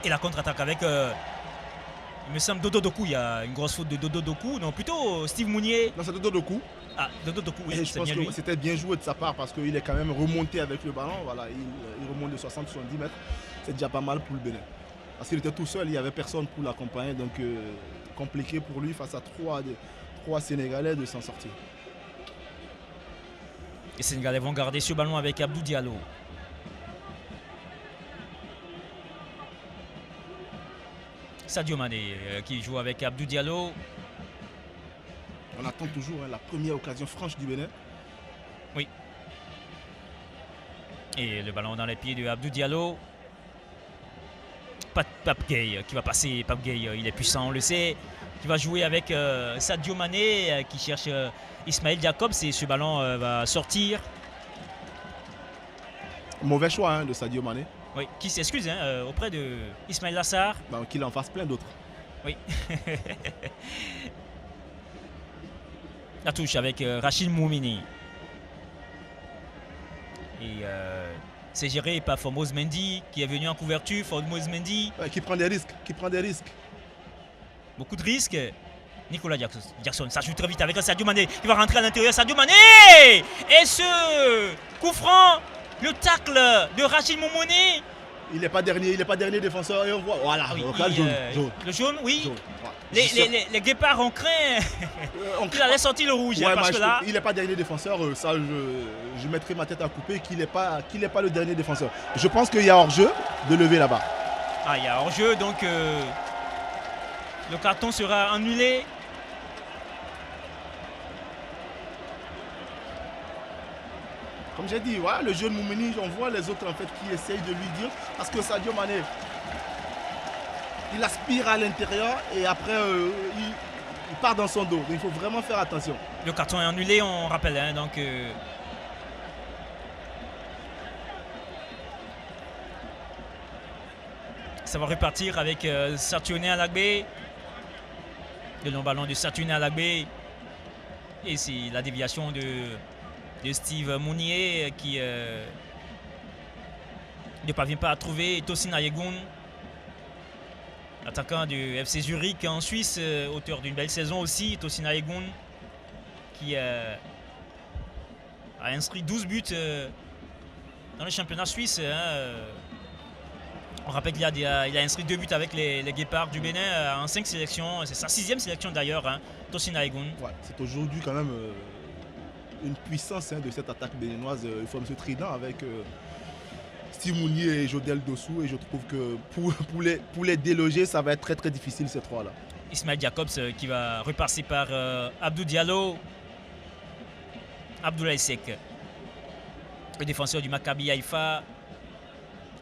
Et la contre-attaque avec, il me semble, Dodo Doku. Il y a une grosse faute de Dodo Doku. Non, plutôt Steve Mounier. Non, c'est Dodo Doku. Ah, Dodo Doku, oui, et je pense que c'était bien joué de sa part parce qu'il est quand même remonté avec le ballon. Voilà, il remonte de 60-70 mètres. C'est déjà pas mal pour le Bénin. Parce qu'il était tout seul, il n'y avait personne pour l'accompagner. Donc, compliqué pour lui face à trois Sénégalais de s'en sortir. Les Sénégalais vont garder ce ballon avec Abdou Diallo. Sadio Mané qui joue avec Abdou Diallo. On attend toujours la première occasion franche du Bénin. Oui. Et le ballon dans les pieds de Abdou Diallo. Pape Gueye qui va passer. Pape Gueye, il est puissant, on le sait. Qui va jouer avec Sadio Mané qui cherche Ismaël Jacobs et ce ballon va sortir. Mauvais choix de Sadio Mané. Oui, qui s'excuse auprès de Ismaël Lassar. Qu'il en fasse plein d'autres. Oui. La touche avec Rachid Moumini. Et c'est géré par Formose Mendy qui est venu en couverture. Formose Mendy. Qui prend des risques. Beaucoup de risques. Nicolas Jackson, ça joue très vite avec Sadio Mané qui va rentrer à l'intérieur. Sadio Mané. Et ce coup franc, le tacle de Rachid Moumini. Il n'est pas dernier défenseur et on voit. Voilà, oui, jaune. Le jaune, oui. Jaune. Les guépards ont craint qu'il allait sortir le rouge. Parce que là... Il n'est pas dernier défenseur, ça je mettrai ma tête à couper qu'il n'est pas le dernier défenseur. Je pense qu'il y a hors-jeu de lever là-bas. Ah, il y a hors-jeu, donc le carton sera annulé. Comme j'ai dit, voilà, le jeune Moumini, on voit les autres en fait qui essayent de lui dire, parce que Sadio Mané, il aspire à l'intérieur et après il part dans son dos. Donc il faut vraiment faire attention. Le carton est annulé, on rappelle. Donc ça va repartir avec Saturnin Alagbé. Le long ballon de Saturnin Alagbé. Et c'est la déviation de Steve Mounier qui ne parvient pas à trouver Tosin Ayegun, attaquant du FC Zurich en Suisse, auteur d'une belle saison aussi. Tosin Ayegun qui a inscrit 12 buts dans le championnat suisse. On rappelle qu'il a inscrit 2 buts avec les Guépards du Bénin en 5 sélections. C'est sa 6e sélection d'ailleurs, Tosin Ayegun. Ouais, c'est aujourd'hui quand même une puissance de cette attaque béninoise. Il faut M. Trident avec Steve Mounier et Jodel Dossou. Et je trouve que pour les déloger, ça va être très très difficile ces trois-là. Ismaël Jacobs qui va repasser par Abdou Diallo. Abdoulaye Seck, le défenseur du Maccabi Haïfa.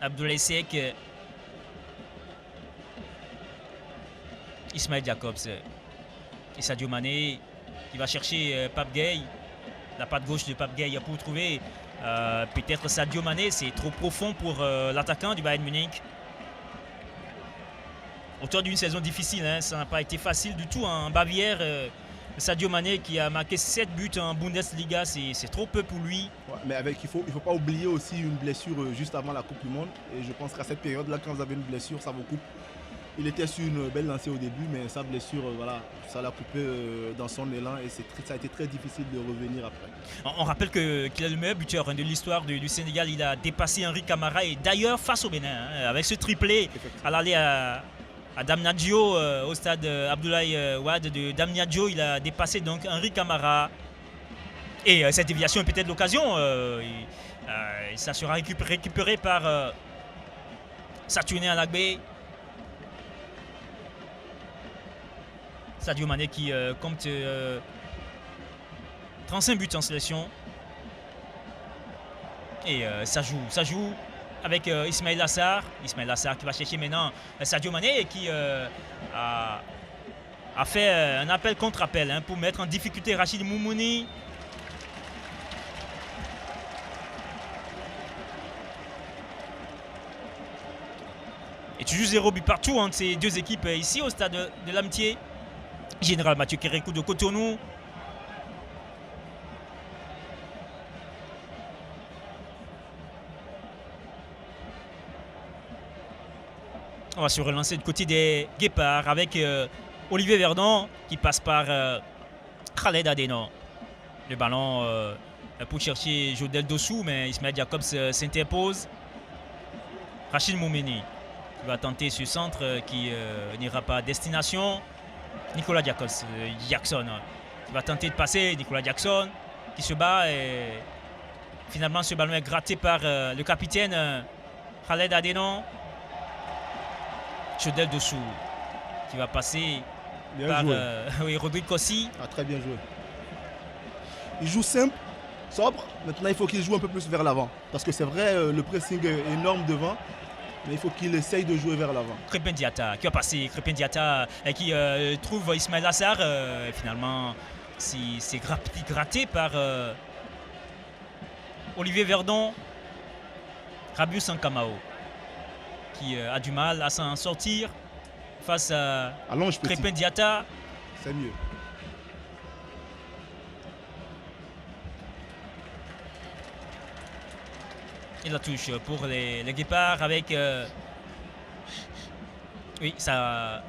Abdoulaye Seck. Ismaël Jacobs et Sadio Mané qui va chercher Pape Gueye. La patte gauche de Pape Gueye pour trouver peut-être Sadio Mané. C'est trop profond pour l'attaquant du Bayern Munich. Auteur d'une saison difficile, ça n'a pas été facile du tout en Bavière. Sadio Mané qui a marqué 7 buts en Bundesliga, c'est trop peu pour lui. Ouais, mais il faut pas oublier aussi une blessure juste avant la Coupe du Monde. Et je pense qu'à cette période-là, quand vous avez une blessure, ça vous coupe. Il était sur une belle lancée au début, mais sa blessure, ça l'a coupé dans son élan et ça a été très difficile de revenir après. On rappelle qu'il est le meilleur buteur de l'histoire du Sénégal. Il a dépassé Henri Camara et d'ailleurs face au Bénin, avec ce triplé à l'aller à Damniadio, au stade Abdoulaye Wade de Damniadio, il a dépassé donc Henri Camara. Et cette déviation est peut-être l'occasion. Ça sera récupéré par Saturnin Alagbé. Sadio Mané qui compte 35 buts en sélection. Et ça joue avec Ismaël Lassar. Ismaël Lassar qui va chercher maintenant Sadio Mané qui a fait un appel contre appel pour mettre en difficulté Rachid Moumini. Et toujours 0 but partout entre ces deux équipes ici au stade de l'Amitié. Général Mathieu Kérékou de Cotonou. On va se relancer du côté des Guépards avec Olivier Verdon qui passe par Khaled Adeno. Le ballon pour chercher Jodel Dossou, mais Ismaël Jacobs s'interpose. Rachid Moumini qui va tenter ce centre qui n'ira pas à destination. Nicolas Jackson qui va tenter de passer. Nicolas Jackson qui se bat et finalement ce ballon est gratté par le capitaine Khaled Adeno. Jodel Dossou qui va passer Bien par joué. oui, Rodrigue Kossi. Ah, très bien joué. Il joue simple, sobre. Maintenant, il faut qu'il joue un peu plus vers l'avant. Parce que c'est vrai, le pressing est énorme devant. Mais il faut qu'il essaye de jouer vers l'avant. Crépin Diatta qui va passer. Crépin Diatta qui trouve Ismaël Assar. Finalement, c'est gratté par Olivier Verdon. Rabiou Sankamao qui a du mal à s'en sortir face à Allonge petit. Crépin Diatta. C'est mieux. Et la touche pour les Guépards avec... oui, ça...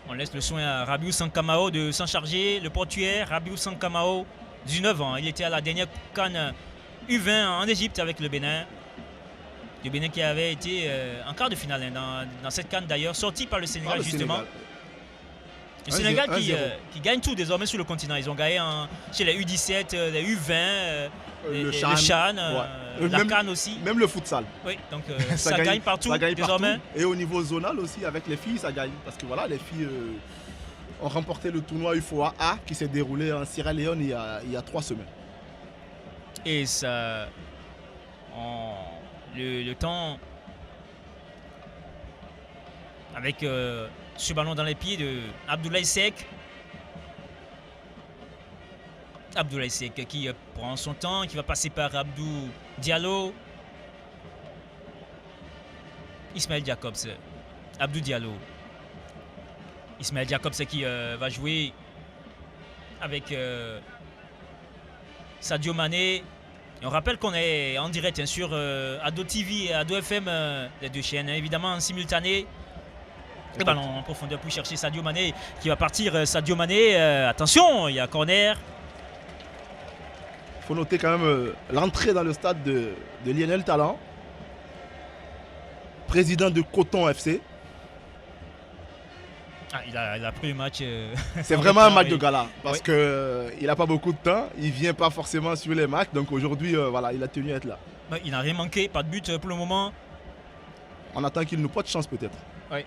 On laisse le soin à Rabiou Sankamao de s'en charger. Le portuaire, Rabiou Sankamao, 19 ans. Il était à la dernière CAN U20 en Égypte avec le Bénin. Le Bénin qui avait été en quart de finale dans cette CAN d'ailleurs, sorti par le Sénégal justement. Le Sénégal qui gagne tout désormais sur le continent. Ils ont gagné chez les U17, les U20, le CHAN, la CAN aussi. Même le futsal. Oui, donc ça gagne partout ça gagne désormais. Partout. Et au niveau zonal aussi, avec les filles, ça gagne. Parce que voilà, les filles ont remporté le tournoi UFOA A qui s'est déroulé en Sierra Leone il y a 3 semaines. Et ça... Le temps... Avec ce ballon dans les pieds de Abdoulaye Seck. Abdoulaye Seck qui prend son temps, qui va passer par Abdou Diallo. Ismaël Jacobs. Abdou Diallo. Ismaël Jacobs qui va jouer avec Sadio Mané. Et on rappelle qu'on est en direct sur Ado TV et Ado FM, les deux chaînes, évidemment en simultané. Le ballon en profondeur pour chercher Sadio Mané qui va partir. Sadio Mané, attention, il y a corner. Il faut noter quand même l'entrée dans le stade de Lionel Talent, président de Coton FC. Ah, il a pris le match. C'est vraiment un match de gala parce qu'il n'a pas beaucoup de temps. Il ne vient pas forcément sur les matchs. Donc aujourd'hui, voilà, il a tenu à être là. Il n'a rien manqué, pas de but pour le moment. On attend qu'il nous porte chance peut-être. Oui.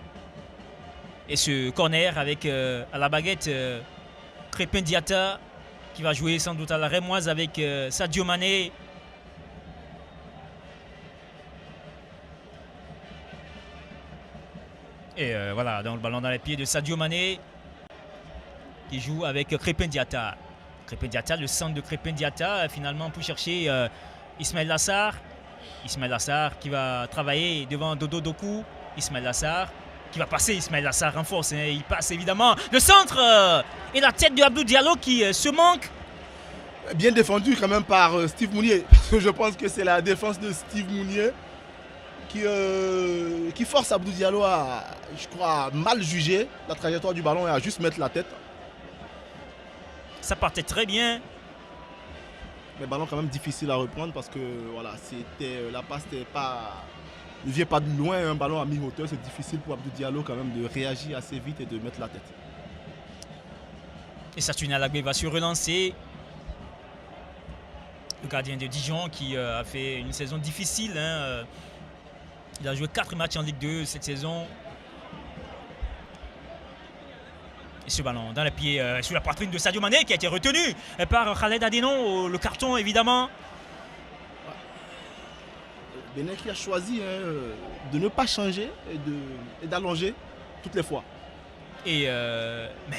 Et ce corner avec à la baguette Crépin Diatta qui va jouer sans doute à la rémoise avec Sadio Mané. Et voilà, donc le ballon dans les pieds de Sadio Mané qui joue avec Crépin Diatta. Crépin Diatta, le centre de Crépin Diatta finalement pour chercher Ismaël Assar. Ismaël Assar qui va travailler devant Dodo Doku. Ismaël Assar qui va passer. Ismaël Assar renforce, hein, il passe évidemment. Le centre et la tête de Abdou Diallo qui se manque. Bien défendu quand même par Steve Mounier. Je pense que c'est la défense de Steve Mounier qui force Abdou Diallo à, je crois, mal juger la trajectoire du ballon et à juste mettre la tête. Ça partait très bien. Mais ballon quand même difficile à reprendre parce que voilà, la passe ne vient pas de loin, un ballon à mi-hauteur, c'est difficile pour Abdou Diallo quand même de réagir assez vite et de mettre la tête. Et Saturnin Alagbe va se relancer. Le gardien de Dijon qui a fait une saison difficile. Hein. Il a joué 4 matchs en Ligue 2 cette saison. Et ce ballon dans les pieds sur la poitrine de Sadio Mané qui a été retenu par Khaled Adenon. Le carton évidemment. Bénin qui a choisi de ne pas changer et d'allonger toutes les fois. Et mais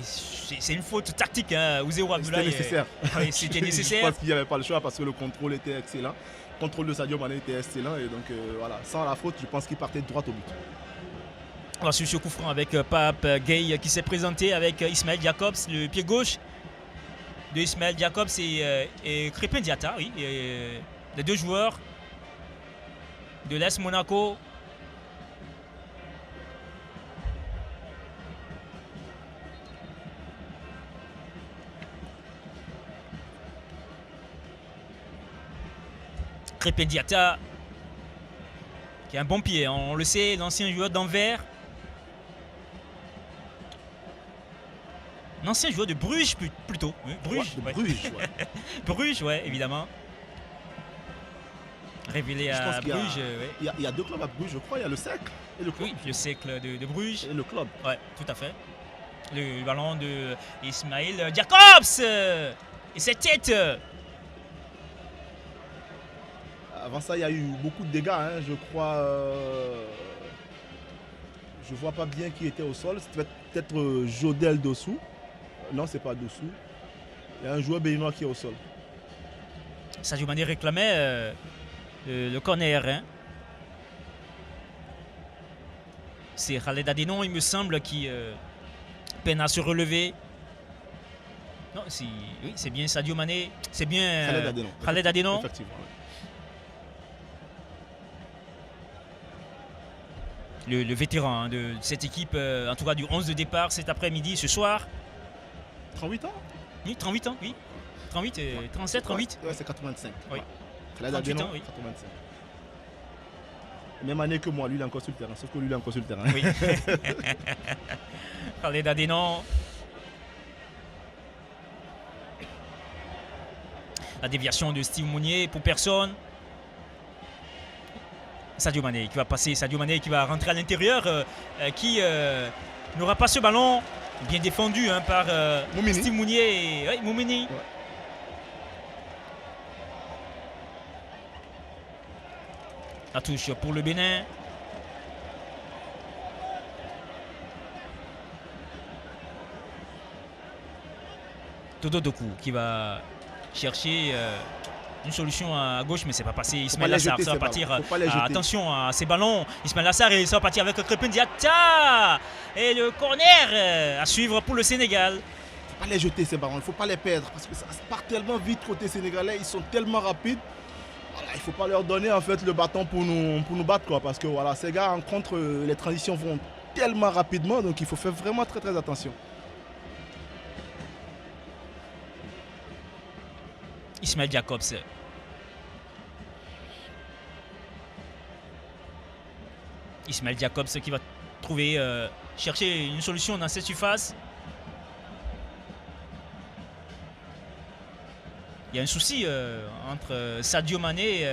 c'est une faute tactique, hein, Ouzéo Abdoulaye. C'était nécessaire. Oui, c'était nécessaire. Je pense qu'il n'y avait pas le choix parce que le contrôle était excellent. Le contrôle de Sadio Mané était excellent. Et donc voilà, sans la faute, je pense qu'il partait droit au but. On va suivre ce coup franc avec Pape Gueye qui s'est présenté avec Ismaël Jacobs, le pied gauche de Ismaël Jacobs et Crépin Diatta, oui, les deux joueurs de l'AS Monaco. Crépin Diatta qui a un bon pied, on le sait, l'ancien joueur d'Anvers. Un ancien joueur de Bruges plutôt. Oui, Bruges, Bruges, ouais. Bruges, ouais, évidemment. révélé Je pense à qu'il y a- Bruges. Ouais. Il y a deux clubs à Bruges, je crois. Il y a le Cercle et le club. Oui, le cercle de Bruges. Et le club. Ouais, tout à fait. Le ballon de Ismail Jacobs et cette tête. Avant ça, il y a eu beaucoup de dégâts, hein, je crois. Je vois pas bien qui était au sol. C'était peut-être Jodel Dossou. Non, c'est pas Dossou. Il y a un joueur béninois qui est au sol. Sadio Mané réclamait le corner. Hein. C'est Khaled Adénon, il me semble, qui peine à se relever. Non, oui, c'est bien Sadio Mané. C'est bien Khaled Adénon. Khaled Adénon. Effectivement. Ouais. Le vétéran hein, de cette équipe, en tout cas du 11 de départ cet après-midi, ce soir. 38 ans. Oui, 38 ans, oui. 38 et 37, 38. Ouais, c'est 85. Oui. Ouais. Khaled 38 Adénon, ans, oui. 85. Même année que moi, lui, il est encore sur le terrain. Sauf que lui, il est encore sur le terrain. Oui. Khaled Adénon. La déviation de Steve Mounier pour personne. Sadio Mané qui va passer, Sadio Mané qui va rentrer à l'intérieur, qui n'aura pas ce ballon. Bien défendu hein, par Steve Mounier et Moumini. Ouais. La touche pour le Bénin. Dodo Doku qui va chercher une solution à gauche, mais c'est pas passé. Ismail Lassar, ça va partir. Attention à ces ballons. Ismail Lassar, et ça va partir avec Crépin Diatta. Et le corner à suivre pour le Sénégal. Il ne faut pas les jeter ces ballons, il ne faut pas les perdre parce que ça part tellement vite côté sénégalais, ils sont tellement rapides. Voilà, il ne faut pas leur donner en fait le bâton pour nous battre quoi, parce que voilà, ces gars en contre, les transitions vont tellement rapidement, donc il faut faire vraiment très très attention. Ismail Jacobs. Ismail Jacobs qui va trouver, chercher une solution dans cette surface. Il y a un souci entre Sadio Mané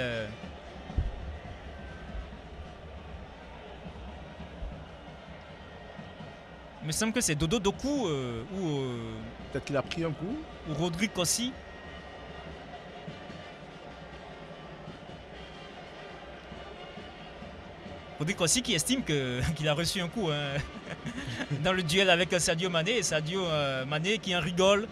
il me semble que c'est Dodo Doku ou peut-être qu'il a pris un coup. Ou Rodrigue aussi. Rodrigue aussi qui estime qu'il a reçu un coup hein, dans le duel avec Sadio Mané. Et Sadio Mané qui en rigole.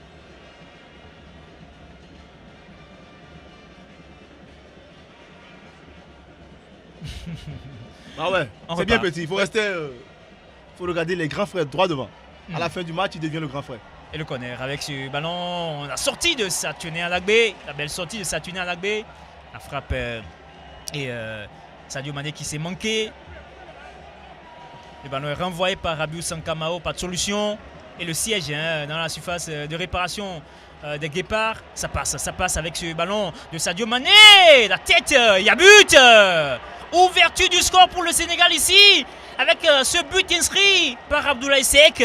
Ah ouais, c'est bien petit, il faut rester, faut regarder les grands frères droit devant. À la fin du match, il devient le grand frère. Et le corner avec ce ballon, la sortie de Saturnin Alagbé, la belle sortie de Saturnin Alagbé, la frappe et Sadio Mané qui s'est manqué. Le ballon est renvoyé par Rabiou Sankamao, pas de solution. Et le siège hein, dans la surface de réparation des Guépards, ça passe avec ce ballon de Sadio Mané. La tête, il y a but. Ouverture du score pour le Sénégal ici, avec ce but inscrit par Abdoulaye Seck.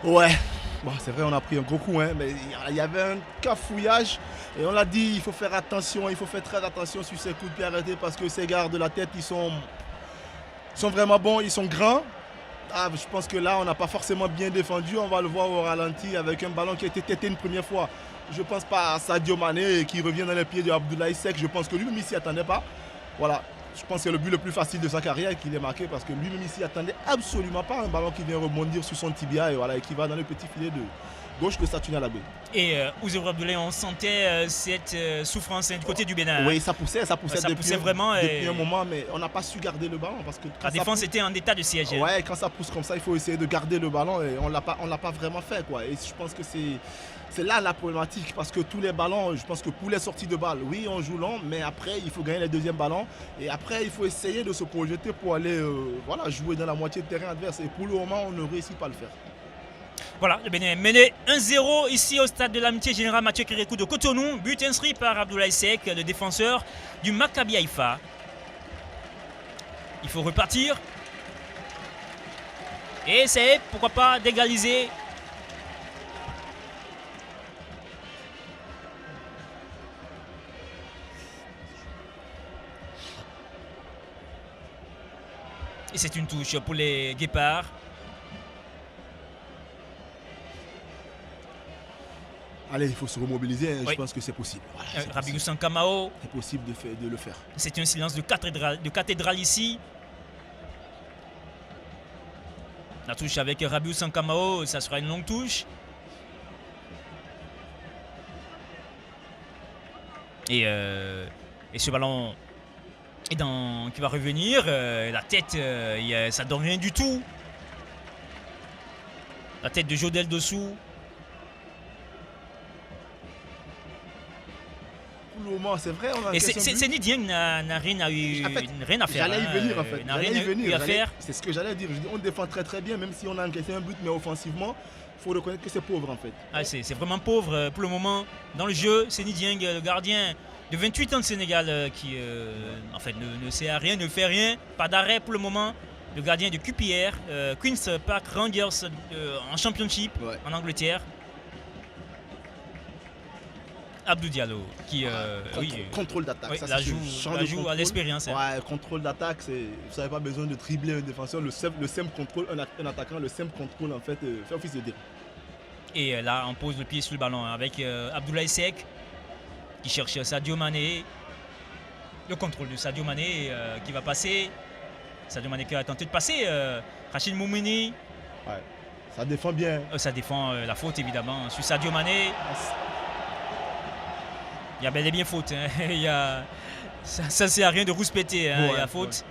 Ouais, bon, c'est vrai, on a pris un gros coup, hein, mais il y avait un cafouillage. Et on l'a dit, il faut faire attention, il faut faire très attention sur ces coups de pied arrêtés parce que ces gars de la tête, ils sont vraiment bons, ils sont grands. Ah, je pense que là, on n'a pas forcément bien défendu. On va le voir au ralenti avec un ballon qui a été têté une première fois. Je ne pense pas à Sadio Mané qui revient dans les pieds de Abdoulaye Seck. Je pense que lui-même, il ne s'y attendait pas. Voilà, je pense que c'est le but le plus facile de sa carrière qu'il ait marqué parce que lui-même, il ne s'y attendait absolument pas. Un ballon qui vient rebondir sur son tibia et, voilà, et qui va dans le petit filet de gauche de Saturnin Alagbé. Et Ouzebrou Abdoulaye, on sentait cette souffrance du côté du Bénin. Oui, ça poussait depuis, vraiment depuis un moment, mais on n'a pas su garder le ballon parce que la défense était en état de siège. Ouais, quand ça pousse comme ça, il faut essayer de garder le ballon et on l'a pas vraiment fait quoi. Et je pense que c'est là la problématique parce que tous les ballons, je pense que pour les sorties de balles, oui, on joue long, mais après il faut gagner les deuxièmes ballons et après il faut essayer de se projeter pour aller voilà, jouer dans la moitié de terrain adverse. Et pour le moment, on ne réussit pas à le faire. Voilà, le Bénin mené 1-0 ici au stade de l'amitié générale Mathieu Kérékou de Cotonou. But inscrit par Abdoulaye Seck, le défenseur du Maccabi Haïfa. Il faut repartir. Et essayer, pourquoi pas, d'égaliser. Et c'est une touche pour les Guépards. Allez, il faut se remobiliser, Oui. je pense que c'est possible. Voilà, c'est Rabiou possible. Sankamao, C'est possible de le faire. c'est un silence de cathédrale ici. La touche avec Rabiou Sankamao, ça sera une longue touche. Et ce ballon qui va revenir. La tête, ça donne rien du tout. La tête de Jodel dessous. Pour le moment, c'est vrai, on a Et encaissé un but. Séni Dieng n'a rien à faire. J'allais y venir en fait. N'a J'allais rien y venir. à faire. C'est ce que j'allais dire. Je dis, on défend très très bien, même si on a encaissé un but, mais offensivement, il faut reconnaître que c'est pauvre en fait. Ah, c'est vraiment pauvre pour le moment dans le jeu. Séni Dieng, le gardien de 28 ans de Sénégal, qui en fait ne sert à rien, ne fait rien. Pas d'arrêt pour le moment. Le gardien de QPR, Queen's Park Rangers en Championship en Angleterre. Abdou Diallo qui Contrôle d'attaque, oui, ça la c'est joue, ce genre la de joue à contrôle. l'expérience. Hein. Ouais, contrôle d'attaque, vous n'avez pas besoin de dribbler un défenseur. Le simple contrôle, un attaquant, le simple contrôle en fait fait office de dé. Et là, on pose le pied sur le ballon avec Abdoulaye Seck qui cherche Sadio Mané. Le contrôle de Sadio Mané qui va passer. Sadio Mané qui a tenté de passer. Rachid Moumini. Ouais, ça défend bien. Ça défend la faute évidemment sur Sadio Mané. Il y a bel et bien faute. Hein. Ça sert à rien de rouspéter. Hein. Il y a faute.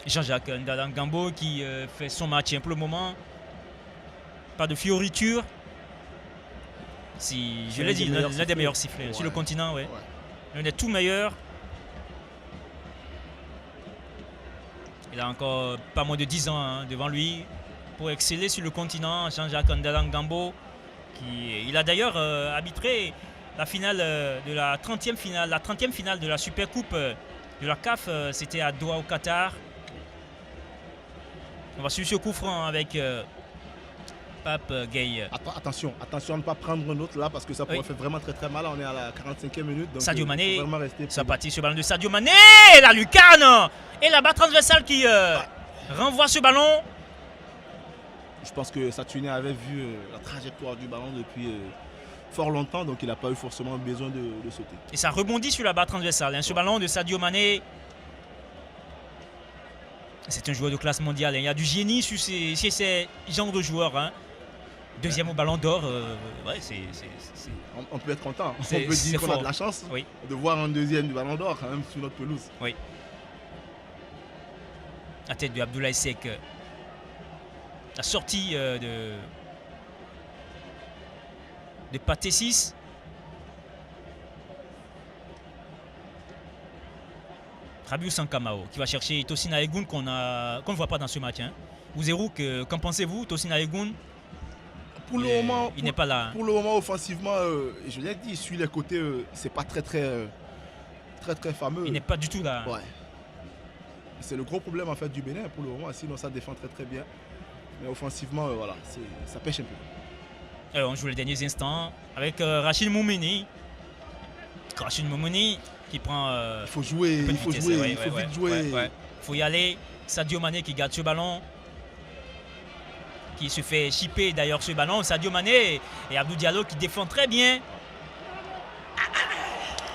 Ouais. Jean-Jacques Ndalangambo qui fait son match pour le moment. Pas de fioriture. Si, je l'ai dit, l'un des meilleurs sifflets sur le continent. Ouais. L'un des tout meilleurs. Il a encore pas moins de 10 ans devant lui pour exceller sur le continent. Jean-Jacques Ndalangambo, il a d'ailleurs arbitré la finale de la 30e finale de la Super Coupe de la CAF. C'était à Doha au Qatar. On va suivre ce coup franc avec Pape Gueye. Attention à ne pas prendre un autre là parce que ça pourrait faire vraiment très très mal. On est à la 45e minute. Donc Sadio Mané, ça partit sur le ballon de Sadio Mané, la lucarne et la barre transversale qui renvoie ce ballon. Je pense que Sadio avait vu la trajectoire du ballon depuis fort longtemps, donc il n'a pas eu forcément besoin de sauter. Et ça rebondit sur la barre transversale. Ce ballon de Sadio Mané, c'est un joueur de classe mondiale. Il y a du génie sur ces genres de joueurs. Hein. Deuxième au ballon d'or, on peut être content. On peut dire qu'on a de la chance de voir un deuxième du ballon d'or quand même sur notre pelouse. Oui. La tête de Abdoulaye Seck. La sortie de Pathé 6. Rabiou Sankamao qui va chercher Tosin Aegoun qu'on ne voit pas dans ce match. Hein. Ouzérou, qu'en pensez-vous, Tosin Aegoun? Pour le moment, il n'est pas là. Pour le moment, offensivement, je l'ai dit, sur les côtés, c'est pas très fameux. Il n'est pas du tout là. Ouais. C'est le gros problème en fait du Bénin pour le moment. Sinon, ça défend très bien. Mais offensivement, voilà, ça pêche un peu. On joue les derniers instants avec Rachid Moumini. Rachid Moumini qui prend. Il faut jouer, il faut vite jouer. Il faut y aller. Sadio Mané qui garde ce ballon. Qui se fait chipper d'ailleurs ce ballon. Sadio Mané et Abdou Diallo qui défend très bien.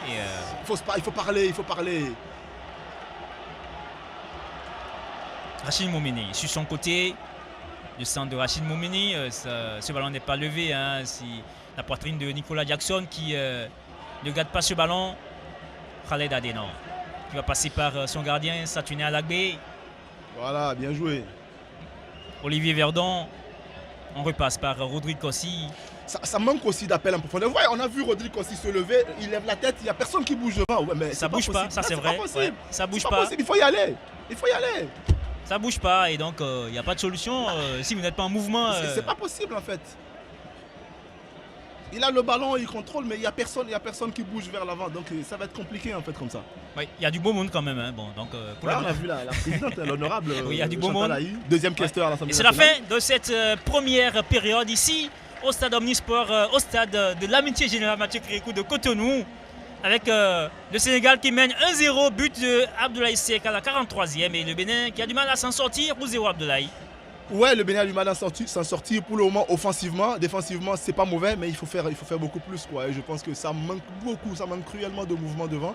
Il faut parler. Rachid Moumini sur son côté. Le centre de Rachid Moumini. Ce ballon n'est pas levé. Hein, si la poitrine de Nicolas Jackson qui ne garde pas ce ballon. Khaled Adenon qui va passer par son gardien Satouné Alagbe. Voilà, bien joué. Olivier Verdon, on repasse par Rodrigue Kossi. Ça manque aussi d'appel en profondeur. Ouais, on a vu Rodrigue Kossi se lever, il lève la tête, il n'y a personne qui bouge devant. Ouais, mais ça bouge pas, ça c'est vrai. Ouais, ça bouge pas. Il faut y aller. Ça bouge pas et donc il n'y a pas de solution si vous n'êtes pas en mouvement. C'est pas possible en fait. Il a le ballon, il contrôle, mais il n'y a personne qui bouge vers l'avant. Donc ça va être compliqué en fait comme ça. Oui, il y a du beau monde quand même. Hein. Bon, donc, on a vu la présidente, l'honorable. Oui, il y a du beau monde. Deuxième questeur à l'Assemblée nationale. Et c'est la fin de cette première période ici au stade Omnisport, au stade de l'amitié générale Mathieu Kérékou de Cotonou, avec le Sénégal qui mène 1-0, but de Abdoulaye Seck à la 43e, et le Bénin qui a du mal à s'en sortir. 0 Abdoulaye. Ouais, le Bénin a du mal à s'en sortir pour le moment offensivement. Défensivement, c'est pas mauvais, mais il faut faire beaucoup plus, quoi. Et je pense que ça manque beaucoup, ça manque cruellement de mouvement devant.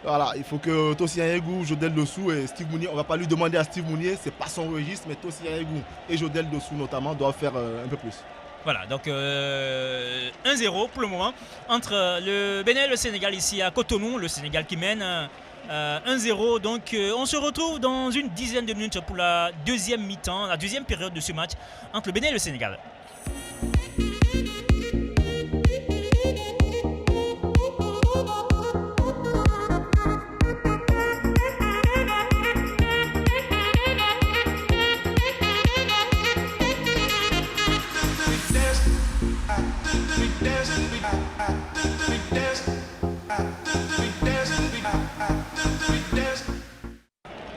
Voilà, il faut que Tossi Yaegou, Jodel Dossou et Steve Mounier, on va pas lui demander à Steve Mounier, c'est pas son registre, mais Tossi Yaegou et Jodel Dossou notamment doivent faire un peu plus. Voilà, donc 1-0 pour le moment entre le Bénin et le Sénégal ici à Cotonou. Le Sénégal qui mène 1-0. Donc on se retrouve dans une dizaine de minutes pour la deuxième mi-temps, la deuxième période de ce match entre le Bénin et le Sénégal.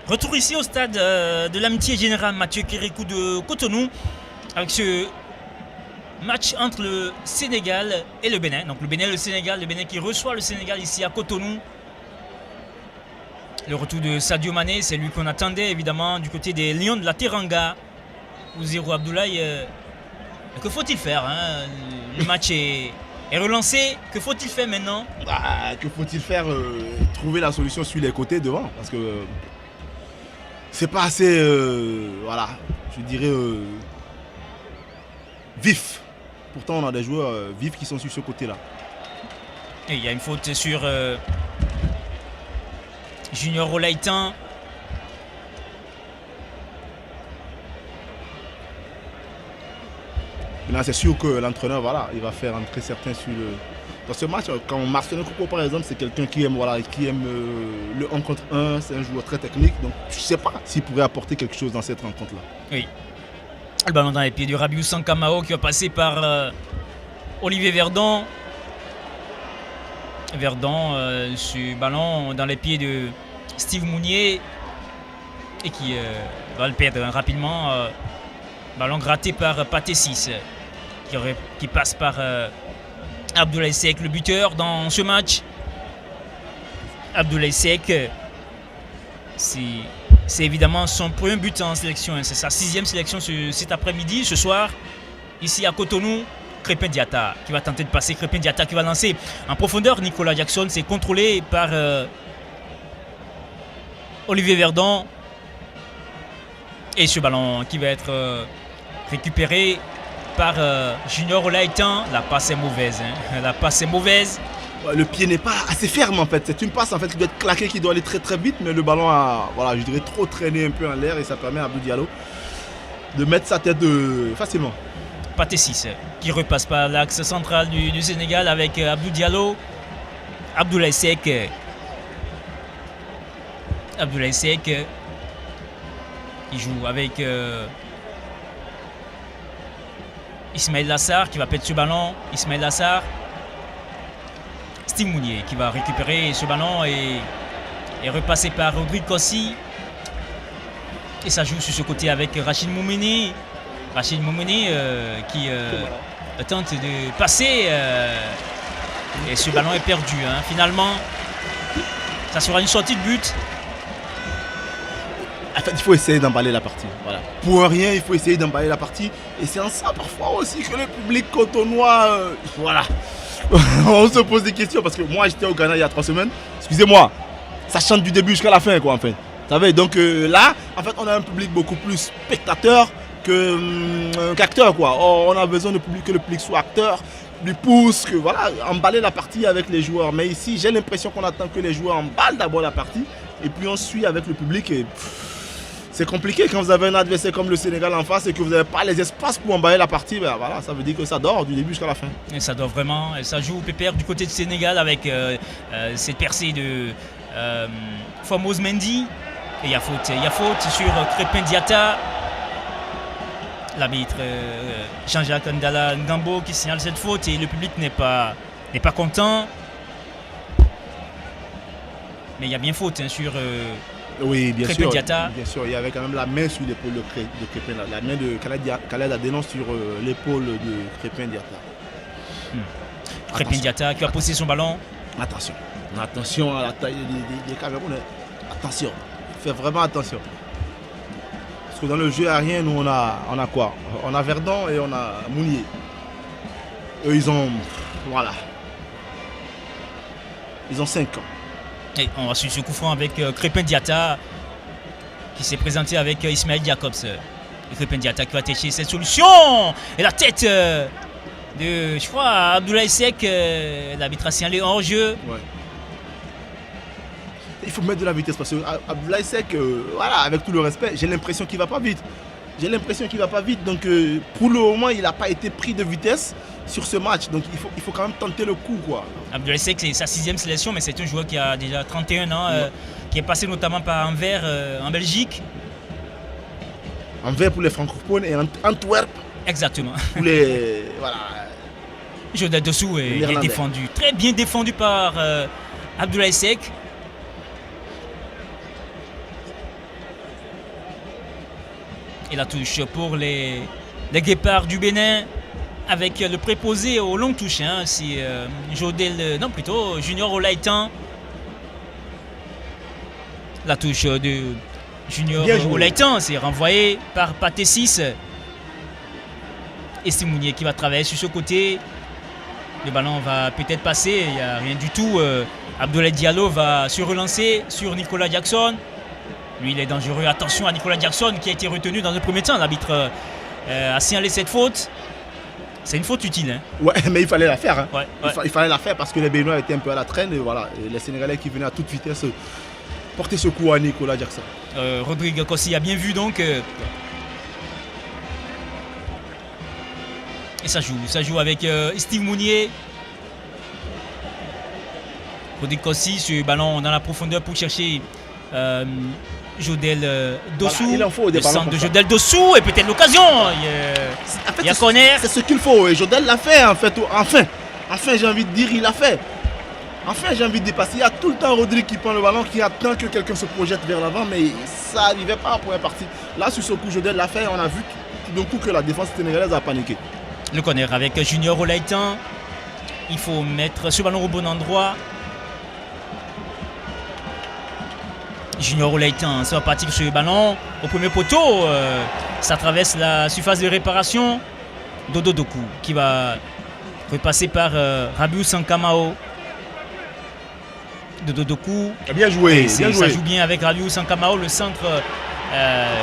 Retour ici au stade de l'amitié générale Mathieu Kérékou de Cotonou avec ce match entre le Sénégal et le Bénin. Donc le Bénin et le Sénégal, le Bénin qui reçoit le Sénégal ici à Cotonou. Le retour de Sadio Mané, c'est lui qu'on attendait évidemment du côté des Lions de la Teranga. 0 Abdoulaye, que faut-il faire, hein? Le match est relancé, que faut-il faire maintenant? Que faut-il faire? Trouver la solution sur les côtés devant, parce que c'est pas assez, voilà, je dirais vif. Pourtant, on a des joueurs vifs qui sont sur ce côté-là. Et il y a une faute sur Junior Olaïtan. Là, c'est sûr que l'entraîneur, voilà, il va faire entrer certains sur le... Dans ce match, quand Marcelin Coco, par exemple, c'est quelqu'un qui aime, voilà, le 1 contre 1, c'est un joueur très technique, donc je ne sais pas s'il pourrait apporter quelque chose dans cette rencontre-là. Oui. Le ballon dans les pieds de Rabiou Sankamao qui va passer par Olivier Verdon. Verdon, ce ballon dans les pieds de Steve Mounier et qui va le perdre rapidement. Ballon gratté par Pathé 6 qui passe par Abdoulaye Seck, le buteur dans ce match. Abdoulaye Seck, c'est évidemment son premier but en sélection. C'est sa 6e sélection cet après-midi, ce soir, ici à Cotonou. Crépin Diatta qui va tenter de passer. Crépin Diatta qui va lancer en profondeur. Nicolas Jackson, c'est contrôlé par Olivier Verdon. Et ce ballon qui va être récupéré par Junior Olaïtan. La passe est mauvaise. Hein. La passe est mauvaise. Le pied n'est pas assez ferme en fait. C'est une passe en fait qui doit être claquée, qui doit aller très très vite. Mais le ballon a, voilà, je dirais, trop traîné un peu en l'air et ça permet à Abdou Diallo de mettre sa tête facilement. Pathé 6 qui repasse par l'axe central du Sénégal avec Abdou Diallo. Abdoulaye Seck. Abdoulaye Seck. Il joue avec Ismaël Lassar qui va perdre ce ballon. Ismaël Lassar. Steve Mounier qui va récupérer ce ballon et repasser par Rodrigue Kossi. Et ça joue sur ce côté avec Rachid Moumeni. Rachid Moumeni qui tente de passer. Et ce ballon est perdu. Hein. Finalement, ça sera une sortie de but. En fait, il faut essayer d'emballer la partie. Voilà. Pour rien, il faut essayer d'emballer la partie. Et c'est en ça parfois aussi que le public cotonois, voilà. On se pose des questions parce que moi j'étais au Ghana il y a 3 semaines. Excusez-moi, ça chante du début jusqu'à la fin, quoi, en fait. Vous savez, donc là, en fait, on a un public beaucoup plus spectateur qu'acteur, quoi. Or, on a besoin que le public soit acteur, lui pousse, que voilà, emballer la partie avec les joueurs. Mais ici, j'ai l'impression qu'on attend que les joueurs emballent d'abord la partie et puis on suit avec le public. Et c'est compliqué quand vous avez un adversaire comme le Sénégal en face et que vous n'avez pas les espaces pour emballer la partie. Ben voilà, ça veut dire que ça dort du début jusqu'à la fin. Et ça dort vraiment. Et ça joue pépère du côté du Sénégal avec cette percée de Formose Mendy. Et il y a faute sur Crépin Diatta. L'arbitre Jean-Jacques Ndala Ngambo qui signale cette faute et le public n'est pas content. Mais il y a bien faute hein, sur Oui, bien Crépin sûr. Diatta. Bien sûr, il y avait quand même la main sur l'épaule de Crépin, la main de Khaled Adénon sur l'épaule de Crépin Diatta. Crépin Diatta qui va poser son ballon. Attention à la taille des Camerounais. Attention, fais vraiment attention. Parce que dans le jeu aérien, nous on a quoi? On a Verdon et on a Mounier. Eux ils ont. Voilà. Ils ont 5 ans. Et on va suivre ce coup franc avec Crépin Diatta qui s'est présenté avec Ismaël Jacobs. Crépin Diatta qui va têcher cette solution. Et la tête de, je crois, Abdoulaye Seck, l'arbitre a signalé hors jeu. Ouais. Il faut mettre de la vitesse parce que Abdoulaye Seck, voilà, avec tout le respect, j'ai l'impression qu'il ne va pas vite. Donc pour le moment, il n'a pas été pris de vitesse sur ce match. Donc il faut quand même tenter le coup, quoi. Abdoulaye Seck, c'est sa 6e sélection, mais c'est un joueur qui a déjà 31 ans, qui est passé notamment par Anvers en Belgique. Anvers pour les francophones et Antwerp Exactement. pour les. Voilà. Jodel dessous est défendu, très bien défendu par Abdoulaye Seck. Et la touche pour les Guépards du Bénin avec le préposé aux longues touches. C'est Junior Olaïtan. La touche de Junior Olaïtan, c'est renvoyé par Pathé 6. Et c'est Mounier qui va travailler sur ce côté. Le ballon va peut-être passer, il n'y a rien du tout. Abdoulaye Diallo va se relancer sur Nicolas Jackson. Lui, il est dangereux. Attention à Nicolas Jackson qui a été retenu dans le premier temps. L'arbitre a signalé cette faute. C'est une faute utile. Ouais, mais il fallait la faire. Hein. Ouais. Il fallait la faire parce que les Béninois étaient un peu à la traîne. Et voilà, et les Sénégalais qui venaient à toute vitesse porter ce coup à Nicolas Jackson. Rodrigue Kossi a bien vu donc. Et ça joue avec Steve Mounier. Rodrigue Kossi, ce ballon dans la profondeur pour chercher Jodel Dossou. Voilà, il en faut des ballons centre de comme ça. Jodel Dossou et peut-être l'occasion. Il y a corner. C'est ce qu'il faut. Et Jodel l'a fait en fait. Enfin, j'ai envie de dire, il l'a fait. Enfin, j'ai envie de dépasser. Il y a tout le temps Rodrigue qui prend le ballon, qui attend que quelqu'un se projette vers l'avant, mais ça n'arrivait pas à la première partie. Là, sur ce coup, Jodel l'a fait. On a vu tout d'un coup que la défense sénégalaise a paniqué. Le corner avec Junior Olaïtan. Il faut mettre ce ballon au bon endroit. Junior Olaïtan, ça va partir sur le ballon au premier poteau. Ça traverse la surface de réparation. Dodo Doku qui va repasser par Rabiou Sankamao. Dodo Doku. Bien joué. Ça joue bien avec Rabiou Sankamao. Le centre,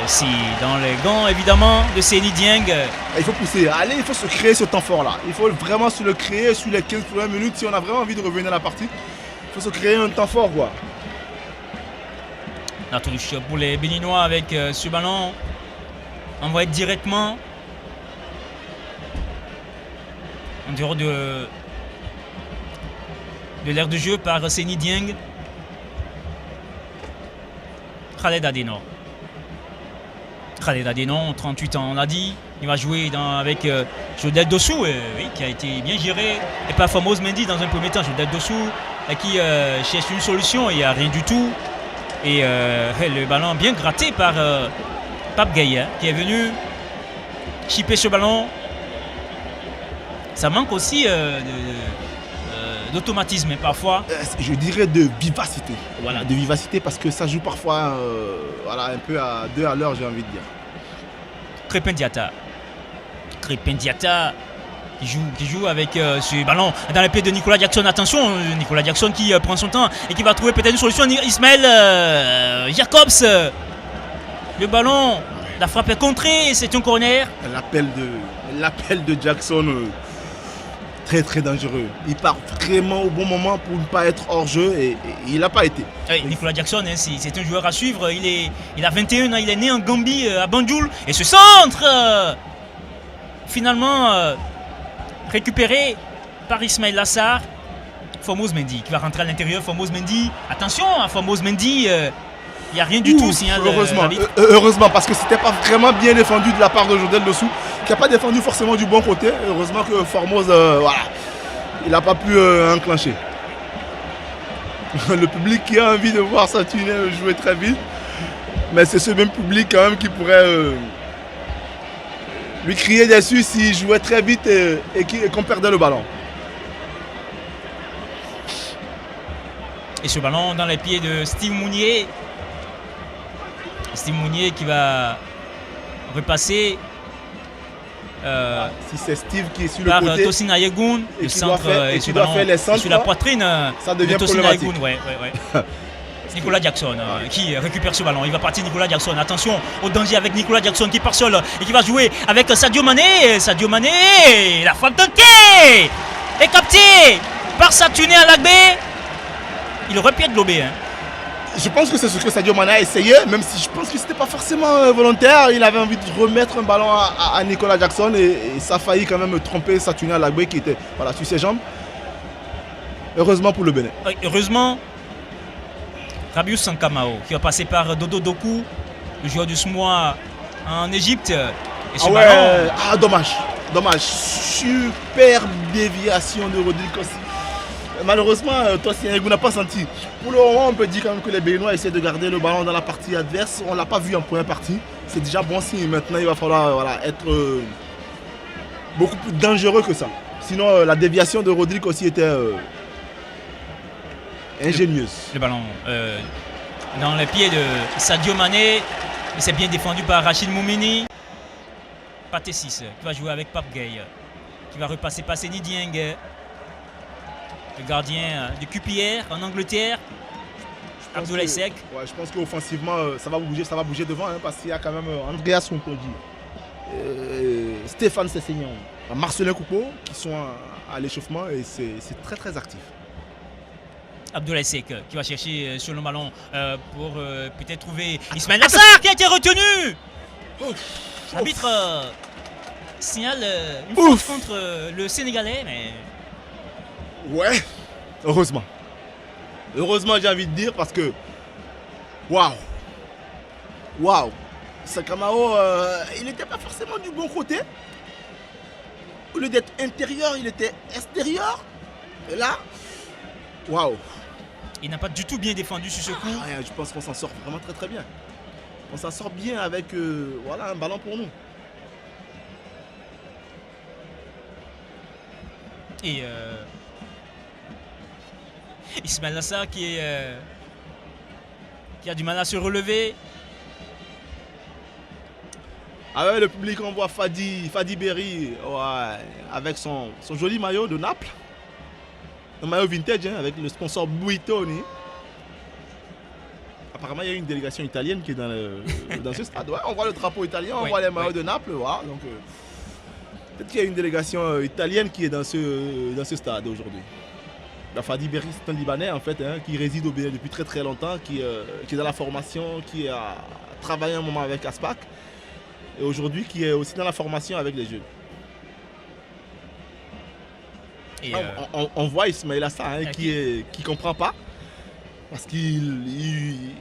c'est dans les gants évidemment de Seny Dieng. Il faut pousser. Allez, il faut se créer ce temps fort là. Il faut vraiment se le créer sur les 15 premières minutes si on a vraiment envie de revenir à la partie. Il faut se créer un temps fort, quoi. La touche pour les Béninois avec ce ballon envoyé directement en dehors de l'aire de jeu par Seny Dieng. Khaled Adénon. 38 ans, on l'a dit. Il va jouer avec Jodel Dossou, qui a été bien géré. Et pas Formose Mendy dans un premier temps. Jodel Dossou qui cherche une solution. Il n'y a rien du tout. Et le ballon bien gratté par Pape Gaïa qui est venu chipper ce ballon. Ça manque aussi d'automatisme parfois. Je dirais de vivacité. Voilà, de vivacité parce que ça joue parfois un peu à 2 à l'heure, j'ai envie de dire. Crépin Diatta qui joue avec ce ballon dans les pieds de Nicolas Jackson. Attention, Nicolas Jackson qui prend son temps et qui va trouver peut-être une solution. Ismaël Jacobs. Le ballon, la frappe est contrée, c'est un corner. L'appel de Jackson, très très dangereux. Il part vraiment au bon moment pour ne pas être hors jeu et il n'a pas été. Nicolas Jackson, c'est un joueur à suivre. Il a 21 ans, il est né en Gambie, à Banjul. Et ce centre, finalement, récupéré par Ismaël Lassar. Formose Mendy qui va rentrer à l'intérieur. Formose Mendy, attention à Formose Mendy. Il n'y a rien du tout. Heureusement, parce que c'était pas vraiment bien défendu de la part de Jodel Dossou, qui n'a pas défendu forcément du bon côté. Heureusement que Formose, il n'a pas pu enclencher. Le public qui a envie de voir Saturnin jouer très vite. Mais c'est ce même public quand même qui pourrait lui crier dessus s'il jouait très vite et qu'on perdait le ballon. Et ce ballon dans les pieds de Steve Mounier. Steve Mounier qui va repasser si c'est Steve qui est sur le par côté Tosin Ayegun. Le centre et qui doit faire les centres sur la poitrine ça devient de Tosin problématique. Ayegun. Ouais. Nicolas Jackson qui récupère ce ballon. Il va partir Nicolas Jackson. Attention au danger avec Nicolas Jackson qui part seul et qui va jouer avec Sadio Mané. Sadio Mané, la frappe tentée est captée par Satuné Alagbe. Il aurait pu être globé. Je pense que c'est ce que Sadio Mané a essayé, même si je pense que c'était pas forcément volontaire. Il avait envie de remettre un ballon à Nicolas Jackson et ça a failli quand même tromper Satuné Alagbe qui était sur ses jambes. Heureusement pour le Bénin. Oui, heureusement. Rabiou Sankamao qui va passer par Dodo Doku, le joueur du SMOA en Égypte. Et ce ballon... dommage. Super déviation de Rodrigue Kossi. Malheureusement, Tosin Ayegun n'a pas senti. Pour le moment, on peut dire quand même que les Béninois essaient de garder le ballon dans la partie adverse. On ne l'a pas vu en première partie. C'est déjà bon signe. Maintenant, il va falloir être beaucoup plus dangereux que ça. Sinon, la déviation de Rodrigue aussi était ingénieuse. Le ballon dans les pieds de Sadio Mané. C'est bien défendu par Rachid Moumini. Pathé 6 qui va jouer avec Pape Gueye. Qui va repasser par Seny Dieng. Le gardien de QPR en Angleterre. Abdoulaye Seck. Ouais, je pense qu'offensivement, ça va bouger devant parce qu'il y a quand même Andreas Sonkoji, Stéphane Sessegnon, Marcelin Coupeau qui sont à l'échauffement et c'est très très actif. Abdoulaye Seck qui va chercher sur le ballon pour peut-être trouver Ismaël Lassar qui a été retenu. L'arbitre signale une faute contre le Sénégalais, mais... Ouais, heureusement. Heureusement, j'ai envie de dire parce que... Waouh. Sankamao, il n'était pas forcément du bon côté. Au lieu d'être intérieur, il était extérieur. Et là, waouh. Il n'a pas du tout bien défendu sur ce coup. Je pense qu'on s'en sort vraiment très très bien. On s'en sort bien avec un ballon pour nous. Et Ismaël Lassar qui a du mal à se relever. Le public, on voit Fadi Berry avec son joli maillot de Naples. Un maillot vintage avec le sponsor Buitoni. Apparemment, il y a une délégation italienne qui est dans ce stade. Ouais, on voit le drapeau italien, on voit les maillots de Naples. Donc, peut-être qu'il y a une délégation italienne qui est dans ce stade aujourd'hui. Fadi Berry, c'est un Libanais en fait, qui réside au Bénin depuis très très longtemps, qui est dans la formation, qui a travaillé un moment avec Aspac et aujourd'hui qui est aussi dans la formation avec les jeunes. Et on voit Ismaël Lassar qui ne comprend pas parce que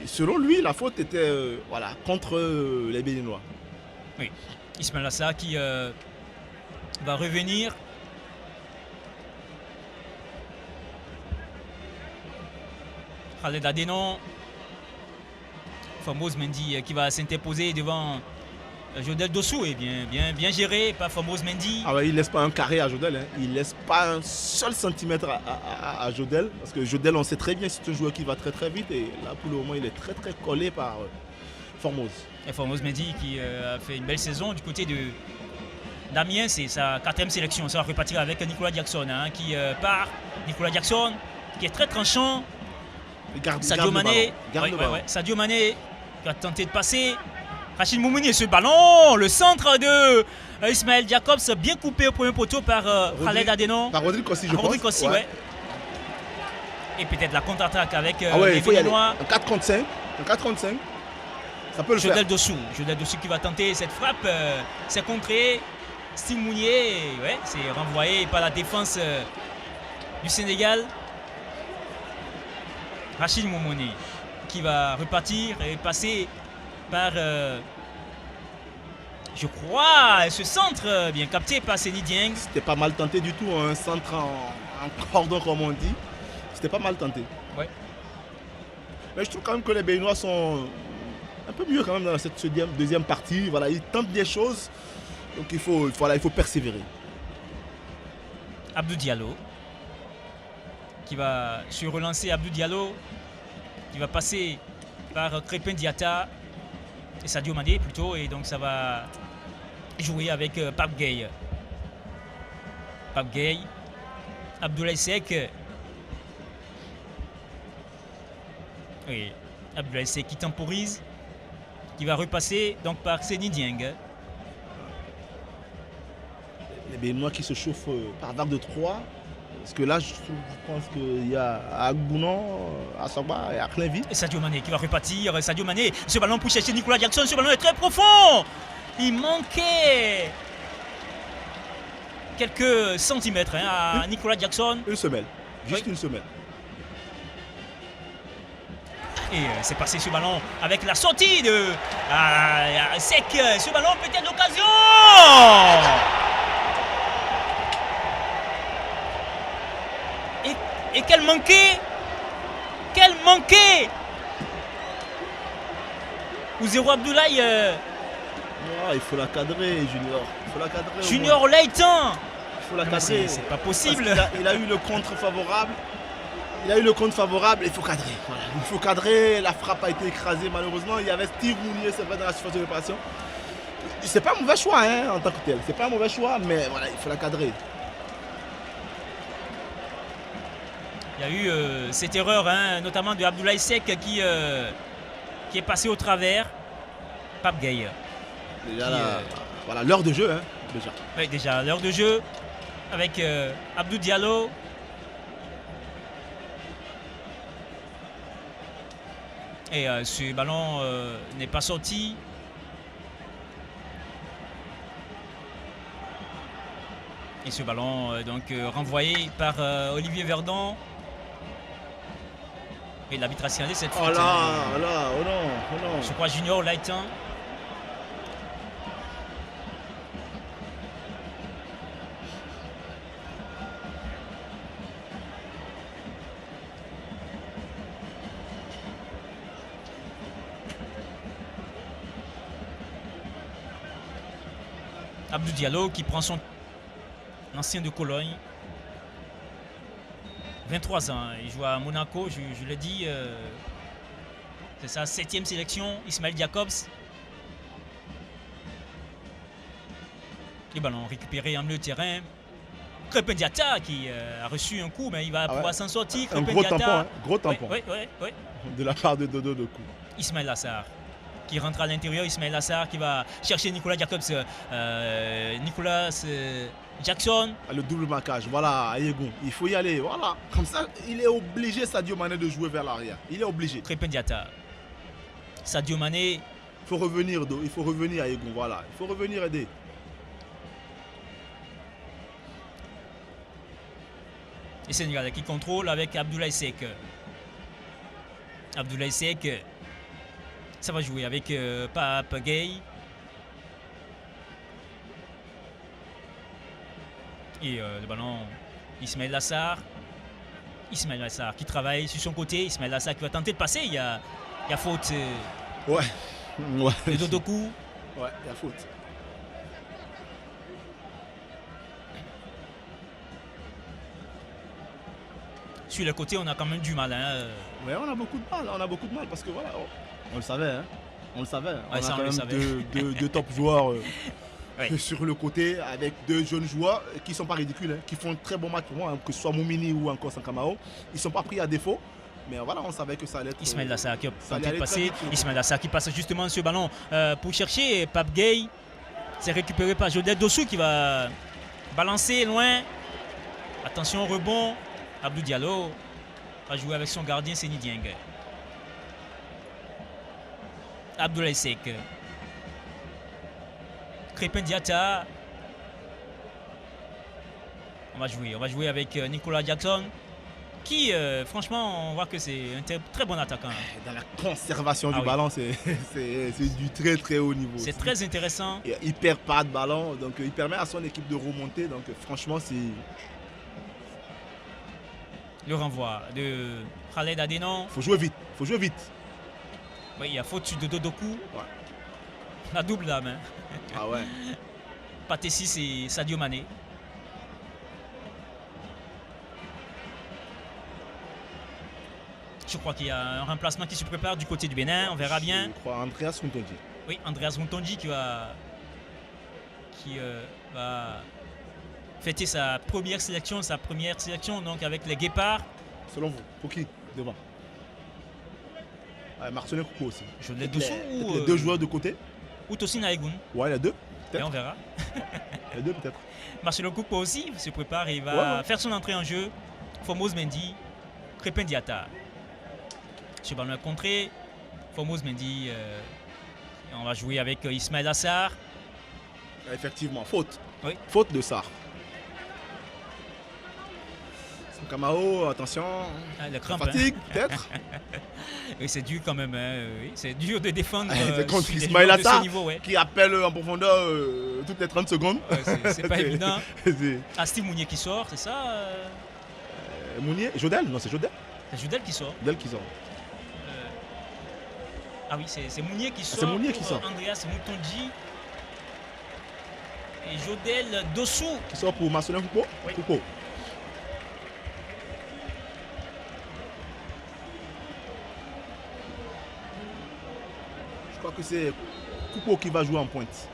selon lui la faute était contre les Béninois. Oui, Ismaël Lassar qui va revenir. Khaled Adénon, Formose Mendy qui va s'interposer devant Jodel Dossou et bien géré par Formose Mendy. Il ne laisse pas un carré à Jodel, il ne laisse pas un seul centimètre à Jodel parce que Jodel, on sait très bien que c'est un joueur qui va très très vite et là pour le moment il est très très collé par Formose. Et Formose Mendy qui a fait une belle saison du côté de d'Amiens, c'est sa 4e sélection. Ça va repartir avec Nicolas Jackson qui part. Nicolas Jackson qui est très tranchant. Sadio Mané, Sadio Mané qui a tenté de passer. Rachid Moumini et ce ballon, le centre de Ismaël Jacobs, bien coupé au premier poteau par Khaled Adénon. Par Rodrigue Kossi, je pense. Rodrigue Kossi, ouais. Et peut-être la contre-attaque avec les Béninois. Un 4 contre 5. Ça peut le faire. Jodel Dossou qui va tenter cette frappe. C'est contré. Steve Mounier, c'est renvoyé par la défense du Sénégal. Rachid Moumoni qui va repartir et passer par, je crois, ce centre bien capté par Seny Dieng. C'était pas mal tenté du tout, un centre en cordon comme on dit. C'était pas mal tenté. Ouais. Mais je trouve quand même que les Béninois sont un peu mieux quand même dans cette deuxième partie. Voilà, il tente des choses. Donc il faut persévérer. Abdou Diallo qui va se relancer. Abdou Diallo qui va passer par Crépin Diatta et Sadio Mané plutôt. Et donc ça va jouer avec Pape Gueye. Pape Gueye, Abdoulaye Seck. Oui, Abdoulaye Seck qui temporise, qui va repasser donc par Seny Dieng. Les Béninois qui se chauffent par vague de 3. Parce que là, je pense qu'il y a Agbounon, Asogba et Aklenvi. Et Sadio Mané qui va repartir. Sadio Mané, ce ballon pour chercher Nicolas Jackson. Ce ballon est très profond. Il manquait quelques centimètres à Nicolas Jackson. Une semelle, juste une semelle. Et c'est passé ce ballon avec la sortie de Seck. Ce ballon peut-être l'occasion. Et quel manqué. Quel manqué. Ouzero Abdoulaye. Il faut la cadrer, Junior. Il faut la cadrer. Junior Leighton. Il faut la cadrer. C'est pas possible. Il a eu le contre favorable. Il faut cadrer. Voilà. Il faut cadrer. La frappe a été écrasée malheureusement. Il y avait Steve Mounier, c'est vrai, dans la surface de réparation. C'est pas un mauvais choix en tant que tel. C'est pas un mauvais choix, mais voilà, il faut la cadrer. Il y a eu cette erreur, notamment de Abdoulaye Seck qui est passé au travers. Pape Gueye. Déjà, voilà, l'heure de jeu, déjà. Oui, déjà, l'heure de jeu avec Abdou Diallo. Et ce ballon n'est pas sorti. Et ce ballon donc renvoyé par Olivier Verdon. Et l'arbitre a signalé cette faute. Oh non. Je crois Junior Leighton. Abdou Diallo qui prend son ancien de Cologne. 23 ans, il joue à Monaco, je l'ai dit. C'est sa 7e sélection, Ismaël Jacobs. Les ballons récupérés en milieu de terrain. Crépin Diatta qui a reçu un coup, mais il va pouvoir s'en sortir. Un gros tampon, gros tampon. Oui. De la part de Dodo de coup. Ismaël Assar qui rentre à l'intérieur. Ismaël Assar qui va chercher Nicolas Jacobs. Nicolas Jackson. Le double marquage, voilà, Ayegun. Il faut y aller, voilà. Comme ça, il est obligé, Sadio Mané, de jouer vers l'arrière. Il est obligé. Crépin Diatta. Sadio Mané. Il faut revenir, il faut revenir, Ayegun, voilà. Il faut revenir aider. Et Sénégal qui contrôle avec Abdoulaye Seck. Abdoulaye Seck. Ça va jouer avec Pape Gueye. Et le ballon, Ismaël Assar. Ismaël Assar qui travaille sur son côté. Ismaël Assar qui va tenter de passer. Il y a faute. Ouais. De Dodokou. Ouais, il y a faute. Sur le côté, on a quand même du mal. Ouais, on a beaucoup de mal parce que voilà, on le savait. On le savait. Ouais, on a quand même deux top joueurs. Sur le côté avec deux jeunes joueurs qui ne sont pas ridicules, qui font un très bon match pour moi, que ce soit Moumini ou encore Sankamao. Ils ne sont pas pris à défaut. Mais voilà, on savait que ça allait être... Ismaël Assar qui a tenté de passer. Ismaël Assar qui passe justement ce ballon pour chercher Pape Gueye. C'est récupéré par Jodel Dossou qui va balancer loin. Attention, rebond. Abdou Diallo va jouer avec son gardien Seny Dieng. Abdoulaye Seck. Crépin Diatta. On va jouer avec Nicolas Jackson qui franchement on voit que c'est un très bon attaquant. Dans la conservation du ballon, c'est du très très haut niveau. C'est très intéressant. Il perd pas de ballon, donc il permet à son équipe de remonter. Donc franchement c'est... Le renvoi de Khaled Adenon. Faut jouer vite. Oui, il y a faute sur Dodo Doku. Ouais. La double dame. Hein. Ah ouais. Patessi, c'est Sadio Mané. Je crois qu'il y a un remplacement qui se prépare du côté du Bénin. On verra bien. Je crois Andreas Ntonji. Oui, Andreas Montonji qui va fêter sa première sélection donc avec les Guépards. Selon vous, pour qui devant? Marcelin Coupeau aussi. Je l'ai dessous ou les deux joueurs de côté. ou Tosin Aegun. Ouais, les deux. Et on verra. Les deux peut-être. Marcelo Coupeau aussi se prépare et il va faire son entrée en jeu. Formose Mendy, Crépin Diatta. Ce ballon est contré. Formose Mendy. On va jouer avec Ismaël Assar. Effectivement, faute. Oui. Faute de Sarr. Kamao, attention. Le crampe, fatigue, peut-être. Oui, c'est dur quand même. Hein. Oui, c'est dur de défendre contre sur des Ismaël joueurs de ce Assar, niveau. Ouais. qui appelle en profondeur toutes les 30 secondes. Ouais, c'est pas évident. C'est Steve Mounier qui sort, c'est ça Mounier, Jodel? Non, c'est Jodel. C'est Judel qui sort. Jodel qui sort. Ah oui, c'est Mounier qui sort. C'est Mounier pour, qui sort. Andreas Mutonji. Et Jodel Dossou. Qui sort pour Marcelin Coupeau. Oui. Coupeau. Je crois que c'est Coupeau qui va jouer en pointe.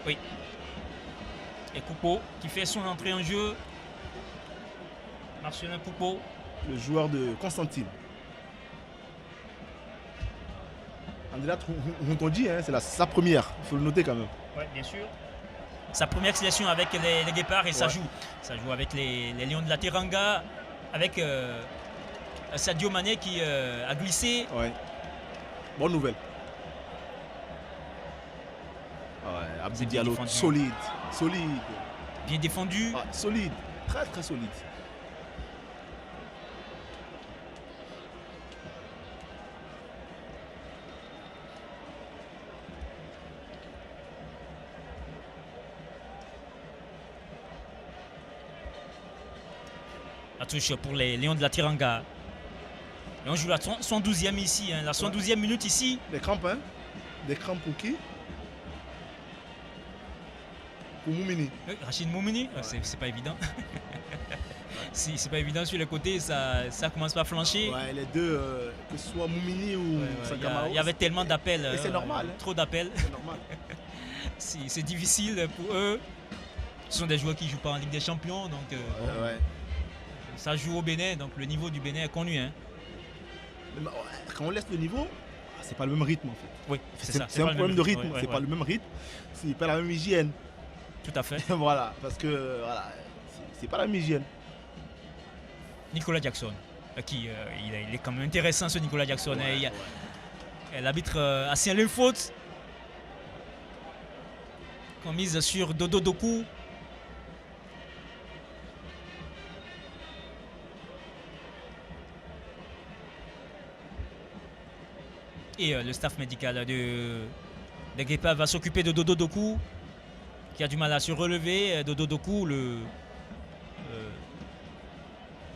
Oui. Et Coupeau qui fait son entrée en jeu. Marcelin Coupeau. Le joueur de Constantine. Andrea Ntonji, hein, c'est sa première. Il faut le noter quand même. Oui, bien sûr. Sa première sélection avec les Guépards et ça Ouais. joue. Ça joue avec les Lions de la Teranga. Avec Sadio Mané qui a glissé. Ouais. Bonne nouvelle. Ouais, Abdou C'est bien Diallo, défendu. solide. Solide. Bien défendu. Ouais, solide. Très très solide. La touche pour les Lions de la Tiranga. Et on joue la 112e ici, hein, la 112e minute ici. Des crampes, hein? Des crampes pour qui? Pour Moumini. Oui, Rachid Moumouni, c'est pas évident. Si c'est pas évident sur les côtés, ça commence pas à flancher. Ouais, les deux, que ce soit Moumini ou Sankamao. Il y avait tellement d'appels. Et c'est normal, hein. Trop d'appels. C'est normal. C'est difficile pour eux. Ce sont des joueurs qui jouent pas en Ligue des Champions, donc Ouais. ça joue au Bénin, donc le niveau du Bénin est connu. Hein. Mais, ouais, quand on laisse le niveau, c'est pas le même rythme en fait. Oui, c'est ça. C'est un pas le problème même de rythme. rythme, Ouais, c'est ouais, pas ouais. le même rythme, c'est pas la même hygiène. Tout à fait. Voilà, parce que voilà, c'est pas la même hygiène. Nicolas Jackson, il est quand même intéressant ce Nicolas Jackson. Hein. Ouais, Et l'arbitre a signalé une faute qu'on mise sur Dodo Doku. Et le staff médical de Guépards va s'occuper de Dodo Doku, qui a du mal à se relever. Dodo Doku, le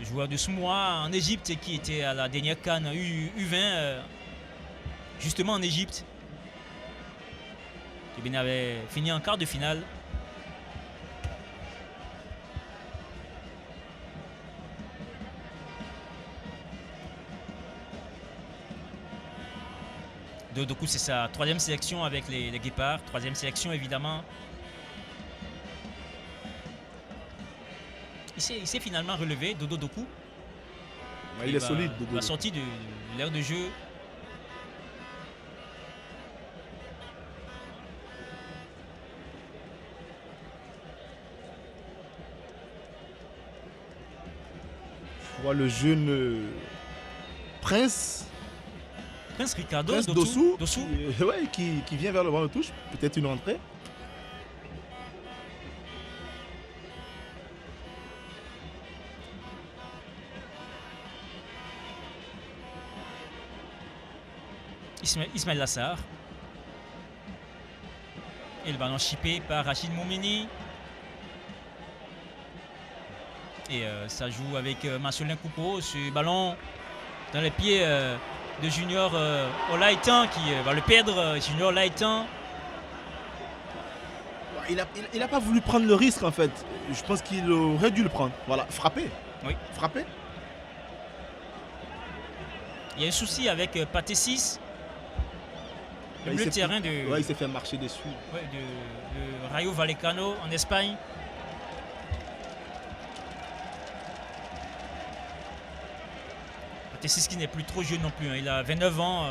joueur de Soumois en Égypte, qui était à la dernière CAN U20, justement en Égypte. Le Bénin avait fini en quart de finale. Dodoku, c'est sa troisième sélection avec les Guépards. Troisième sélection, évidemment. Il s'est finalement relevé, Dodo Doku. Ouais, il est solide. Il va sortir de l'aire de jeu. Je vois le jeune Prince Ricardo Dossou, Dossou. qui vient vers le banc de touche. Peut-être une entrée. Ismaël Lassar. Et le ballon chippé par Rachid Moumini. Et ça joue avec Marcelin Coupeau. Ce ballon dans les pieds de Junior Olaitan qui va le perdre. Junior Olaitan. Il n'a pas voulu prendre le risque en fait. Je pense qu'il aurait dû le prendre. Voilà, frapper. Oui. Frapper. Il y a un souci avec Pathé 6. Le milieu de terrain de, ouais, il s'est fait marcher dessus. Ouais, de Rayo Vallecano en Espagne. Pathé 6 qui n'est plus trop jeune non plus. Hein. Il a 29 ans.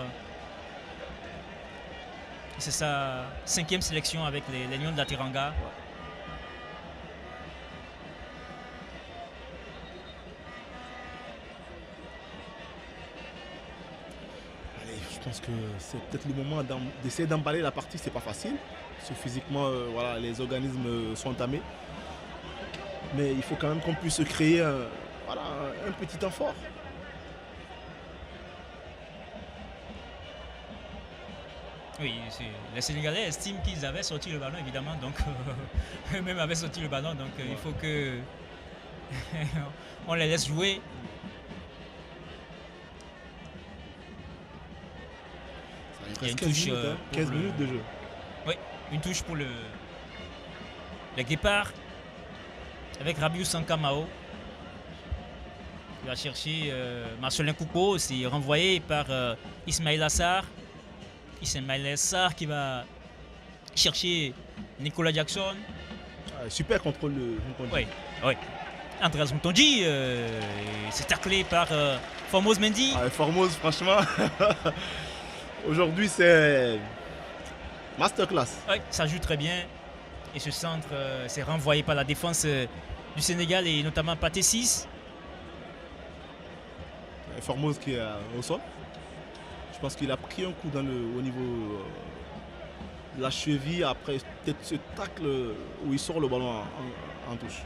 C'est sa 5e sélection avec les Lions de la Teranga. Ouais. Je pense que c'est peut-être le moment d'essayer d'emballer la partie, c'est pas facile. Parce que physiquement, voilà, les organismes sont entamés. Mais il faut quand même qu'on puisse créer voilà, un petit temps fort. Oui, les Sénégalais estiment qu'ils avaient sorti le ballon, évidemment. Donc, eux-mêmes avaient sorti le ballon. Donc, il faut que on les laisse jouer. Il y a une touche 15 minutes de jeu. Oui, une touche pour le Guépard avec Rabiou Sankamao. Il va chercher Marcelin Coupeau, c'est renvoyé par Ismail Assar. Ismail Assar qui va chercher Nicolas Jackson. Super contrôle de Moutondi. Oui, oui. Andreas Moutondi, c'est taclé par Formose Mendy. Formose, franchement. Aujourd'hui, c'est masterclass. Oui, ça joue très bien. Et ce centre, c'est renvoyé par la défense du Sénégal et notamment Pathé 6. Formose qui est au sol. Je pense qu'il a pris un coup au niveau de la cheville. Après, peut-être ce tacle où il sort le ballon en touche.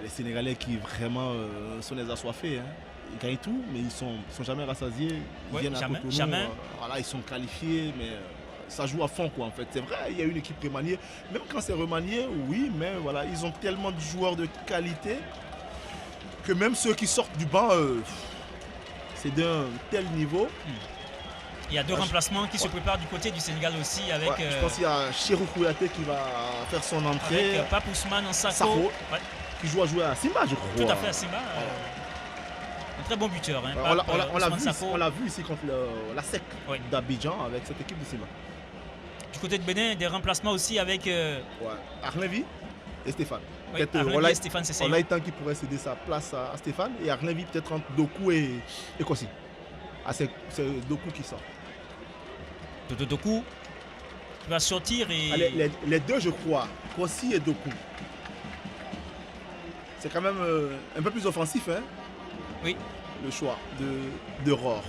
Les Sénégalais qui vraiment sont des assoiffés. Hein. Ils gagnent tout, mais ils ne sont jamais rassasiés. Ils viennent à Cotonou. Jamais. Voilà, ils sont qualifiés, mais ça joue à fond. Quoi, en fait. C'est vrai, il y a une équipe remaniée. Même quand c'est remanié, oui, mais voilà, ils ont tellement de joueurs de qualité que même ceux qui sortent du banc, c'est d'un tel niveau. Il y a deux remplacements qui se préparent du côté du Sénégal aussi. Avec, je pense qu'il y a Chérou Kouyaté qui va faire son entrée. Avec Pape Ousmane en Sakho. Qui joue à jouer à Simba, je crois. Tout à fait, à Simba. Un très bon buteur. Hein, on l'a vu ici contre la SEC d'Abidjan avec cette équipe de Simba. Du côté de Bénin, des remplacements aussi avec Arlevi et Stéphane. Oui, Arlevi et Stéphane, c'est ça. On a temps qui pourrait céder sa place à Stéphane et Arlevi peut-être entre Doku et Kossi. C'est Doku qui sort. Doku qui va sortir et... Les deux, je crois. Kossi et Doku. C'est quand même un peu plus offensif, hein? Oui. Le choix de Rohr.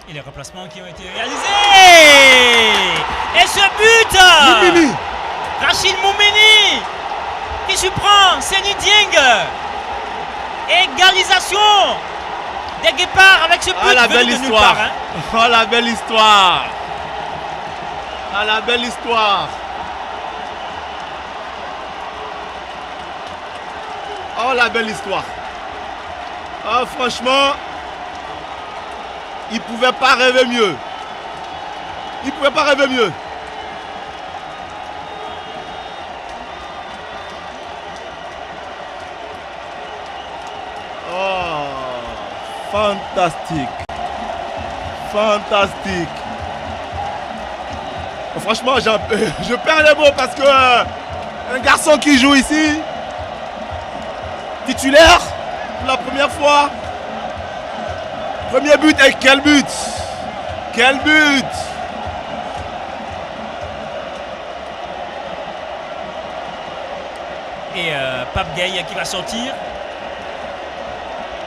Et les remplacements qui ont été réalisés. Et ce but Moumini. Rachid Moumini qui surprend Seny Dieng. Égalisation des Guépards avec ce but. Ah, la belle histoire. Hein. Oh, la belle histoire. Ah, la belle histoire. Oh, la belle histoire. Oh, franchement, il ne pouvait pas rêver mieux. Il ne pouvait pas rêver mieux. Oh, fantastique. Fantastique. Franchement, je perds les mots parce que un garçon qui joue ici, titulaire, pour la première fois. Premier but, et quel but! Quel but! Et Pape Gueye qui va sortir.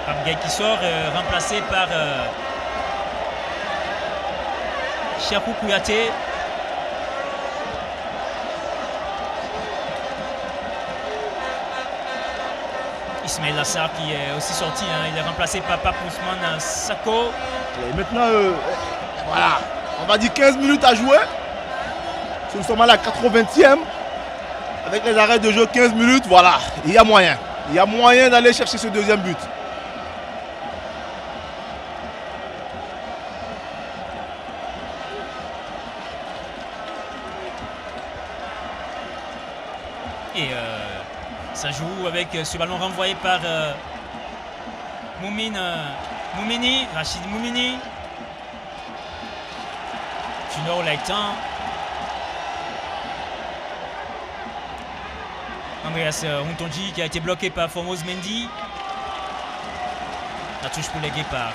Pape Gueye qui sort, remplacé par Cheikhou Kouyaté. Ismaël Lassar qui est aussi sorti, il est remplacé par Pape Ousmane Sako. Et maintenant, voilà, on va dire 15 minutes à jouer. Nous sommes à la 80e. Avec les arrêts de jeu, 15 minutes, voilà, il y a moyen. Il y a moyen d'aller chercher ce deuxième but. Et ça joue avec ce ballon renvoyé par Moumini, Rachid Moumini. Junior Laitan. Andreas Runtonji qui a été bloqué par Formose Mendy. La touche pour les Guépards.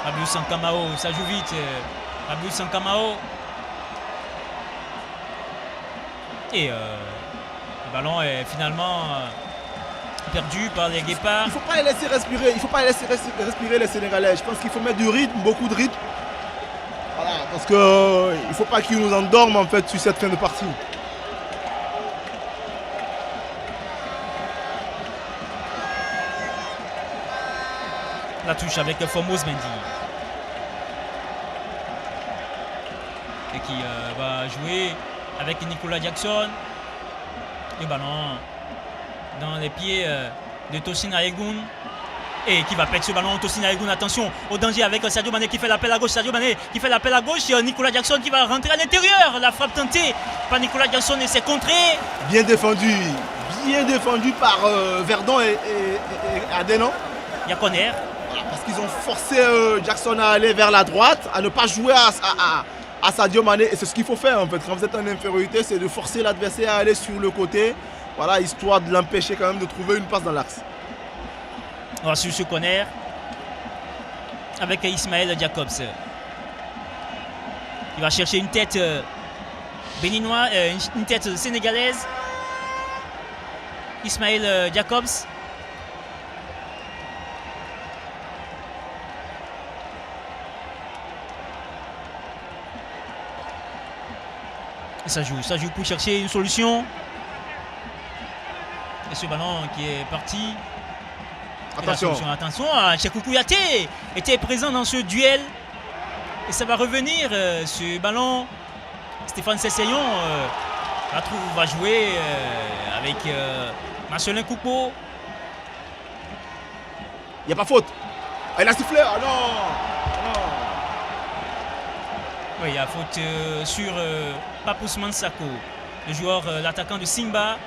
Rabiou Sankamao, ça joue vite. Rabiou Sankamao. Et le ballon est finalement perdu par les Guépards. Il ne faut pas les laisser respirer. Il ne faut pas laisser respirer les Sénégalais. Je pense qu'il faut mettre du rythme, beaucoup de rythme. Voilà, parce qu'il ne faut pas qu'ils nous endorment en fait sur cette fin de partie. La touche avec Formose Mendy. Et qui va jouer avec Nicolas Jackson. Le ballon dans les pieds de Tosin Ayegun. Et qui va perdre ce ballon. Tosin Ayegun, attention au danger avec Sadio Mané qui fait l'appel à gauche. Sadio Mané qui fait l'appel à gauche. Nicolas Jackson qui va rentrer à l'intérieur. La frappe tentée par Nicolas Jackson et c'est contré. Bien défendu par Verdon et Adenon. Il y a corner. Parce qu'ils ont forcé Jackson à aller vers la droite, à ne pas jouer à Sadio Mané. Et c'est ce qu'il faut faire en fait. Quand vous êtes en infériorité, c'est de forcer l'adversaire à aller sur le côté. Voilà, histoire de l'empêcher quand même de trouver une passe dans l'axe. On va sur ce corner avec Ismaël Jacobs. Il va chercher une tête béninoise, une tête sénégalaise. Ismaël Jacobs. Ça joue pour chercher une solution. Et ce ballon qui est parti. Attention. Attention, Cheikhou Kouyaté était présent dans ce duel. Et ça va revenir, ce ballon. Stéphane Sessayon va jouer avec Marcelin Coupeau. Il n'y a pas faute. Ah, il a sifflé. Ah non. Oui, il y a faute sur Pape Ousmane Sako, le joueur, l'attaquant de Simba.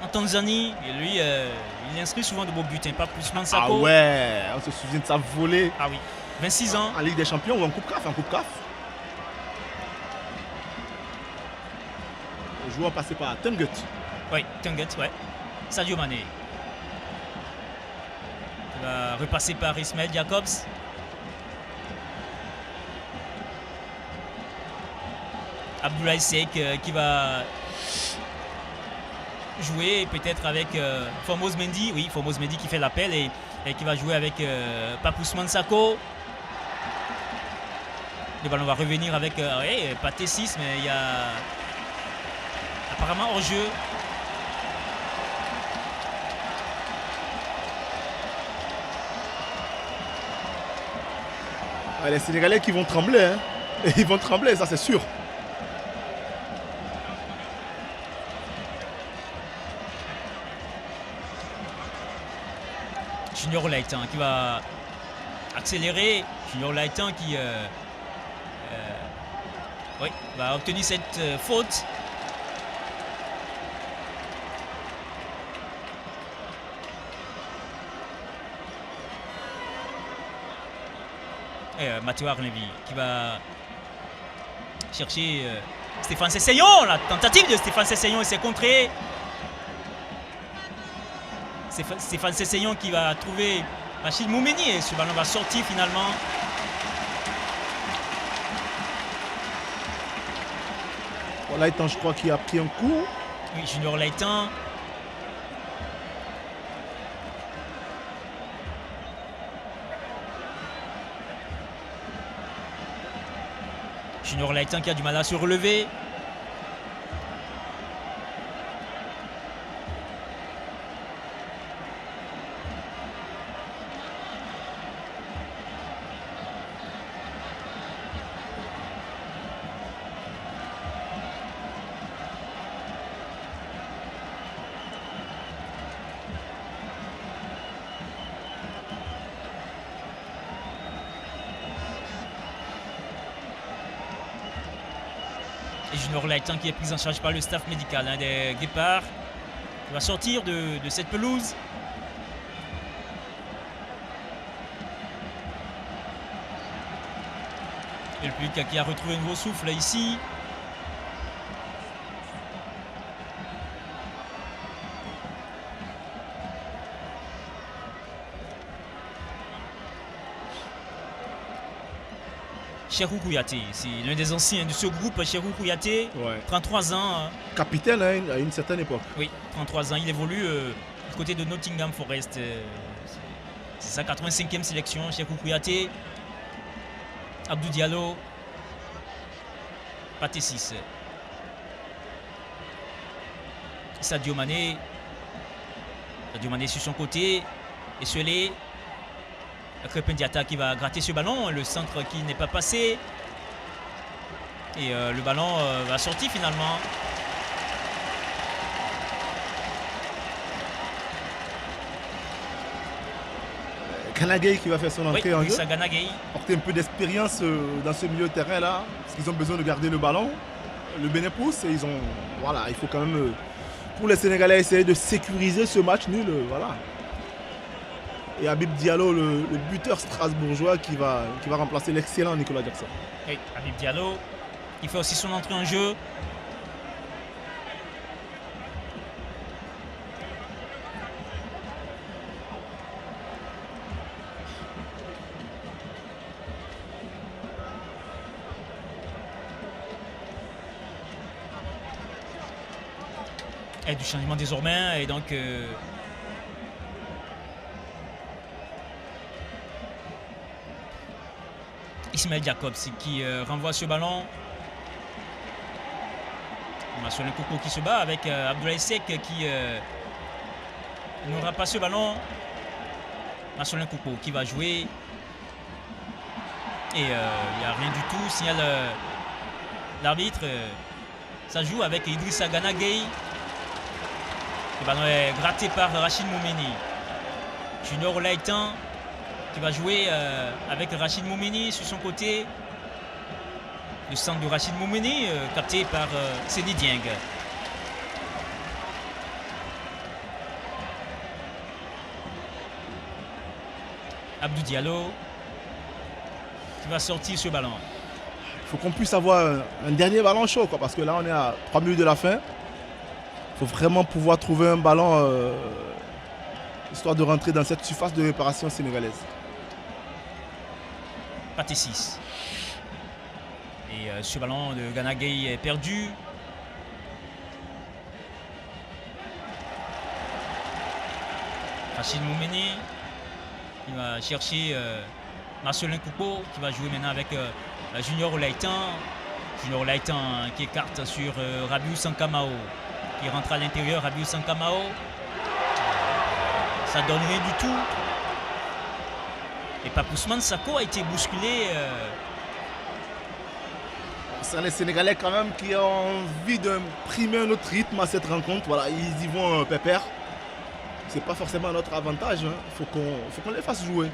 En Tanzanie, et lui, il inscrit souvent de beaux buts. Pape Ousmane Sako. Ah ouais, on se souvient de sa volée. Ah oui, 26 ans. En Ligue des Champions ou en Coupe CAF. Le joueur passé par Tungut. Oui, Tungut, ouais. Sadio Mané. Il va repasser par Ismaël Jacobs. Abdoulaye Seck qui va jouer peut-être avec Formose Mendy. Oui, Formose Mendy qui fait l'appel et qui va jouer avec Pape Ousmane Sako. Le ballon va revenir avec Pathé 6, mais il y a apparemment hors-jeu. Les Sénégalais qui vont trembler, hein. Ils vont trembler, ça c'est sûr. Junior Laitan qui va accélérer. Junior Laitan qui va obtenir cette faute. Et Mathieu Arlenvi qui va chercher Stéphane Sessayon. La tentative de Stéphane Sessayon et c'est contré. Stéphane Sessayon qui va trouver Rachid Moumini et ce ballon va sortir finalement. Laitan, je crois qu'il a pris un coup. Oui, Junior Laitan. Junior Laitan qui a du mal à se relever. Et Junior Laitan qui est pris en charge par le staff médical des Guépards. Il va sortir de cette pelouse. Et le public qui a retrouvé un nouveau souffle ici. Cheikhou Kouyaté, c'est l'un des anciens de ce groupe. Cheikhou Kouyaté, 33 ans. Capitaine à une certaine époque. Oui, 33 ans. Il évolue du côté de Nottingham Forest. C'est sa 85e sélection. Cheikhou Kouyaté, Abdou Diallo, Pathé 6. Sadio Mané. Sadio Mané sur son côté. Et Suélé. Crépin Diatta qui va gratter ce ballon, le centre qui n'est pas passé. Et le ballon va sortir finalement. Ganagay qui va faire son entrée en jeu. Ganagay. Porter un peu d'expérience dans ce milieu de terrain là. Parce qu'ils ont besoin de garder le ballon. Le Bénin pousse et il faut quand même, pour les Sénégalais, essayer de sécuriser ce match nul. Voilà. Et Habib Diallo, le buteur strasbourgeois qui va remplacer l'excellent Nicolas Jackson. Et Habib Diallo, il fait aussi son entrée en jeu. Et du changement désormais, et donc Ismaël Jacobs qui renvoie ce ballon. Marcelin Coco qui se bat avec Abdoulaye Seck qui n'aura pas ce ballon. Marcelin Coco qui va jouer. Et il n'y a rien du tout. Signale l'arbitre. Ça joue avec Idrissa Gana Gueye. Le ballon est gratté par Rachid Moumeni. Junior Laitan qui va jouer avec Rachid Moumeni sur son côté. Le centre de Rachid Moumeni capté par Seny Dieng. Abdou Diallo qui va sortir ce ballon. Il faut qu'on puisse avoir un dernier ballon chaud, quoi, parce que là on est à 3 minutes de la fin. Il faut vraiment pouvoir trouver un ballon histoire de rentrer dans cette surface de réparation sénégalaise. Pathé 6. Et ce ballon de Gana Gueye est perdu. Rachid Moumeni qui va chercher Marcelin Coupeau qui va jouer maintenant avec Junior Laitan. Junior Laitan qui écarte sur Rabiou Sankamao. Qui rentre à l'intérieur, Rabiou Sankamao. Ça donne rien du tout. Et Papousman Sako a été bousculé. C'est les Sénégalais quand même qui ont envie d'imprimer un autre rythme à cette rencontre. Voilà, ils y vont pépère. C'est pas forcément notre avantage. Il faut qu'on les fasse jouer.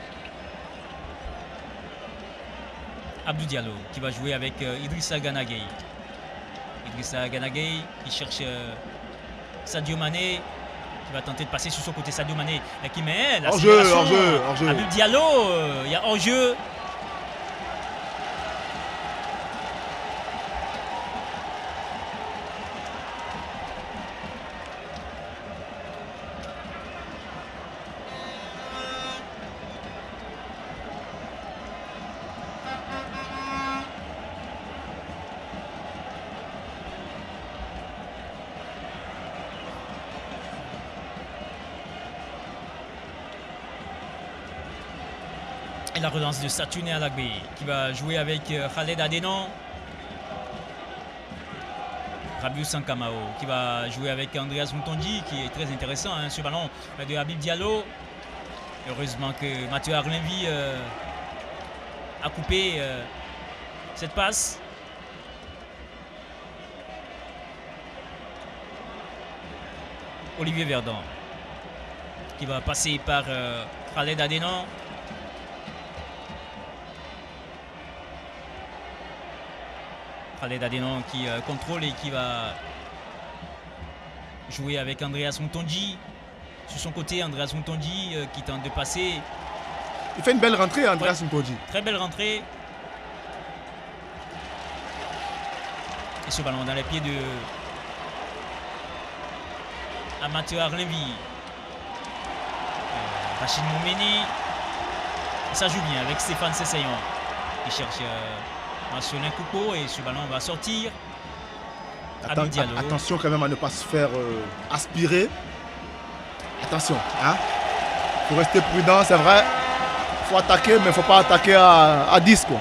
Abdou Diallo qui va jouer avec Idrissa Gana Gueye. Idrissa Gana Gueye qui cherche Sadio Mané. Qui va tenter de passer sur son côté. Sadio Mané qui met la hors-jeu. Abdou Diallo, il y a hors-jeu. Et la relance de Satouné Alagbe qui va jouer avec Khaled Adenon. Rabiou Sankamao qui va jouer avec Andreas Mutonji qui est très intéressant. Ce ballon de Habib Diallo. Heureusement que Mathieu Arlenvi a coupé cette passe. Olivier Verdon qui va passer par Khaled Adenon. Khaled Adenon qui contrôle et qui va jouer avec Andreas Mutonji. Sur son côté, Andreas Mutonji qui tente de passer. Il fait une belle rentrée, Andreas Mutonji. Très belle rentrée. Et ce ballon dans les pieds de Mathieu Arlenvi. Rachid Moumeni. Ça joue bien avec Stéphane Sessayon. Il cherche Marcelin Coupeau et ce ballon va sortir. Attention quand même à ne pas se faire aspirer. Attention, hein. Faut rester prudent, c'est vrai. Faut attaquer, mais il ne faut pas attaquer à 10 quoi.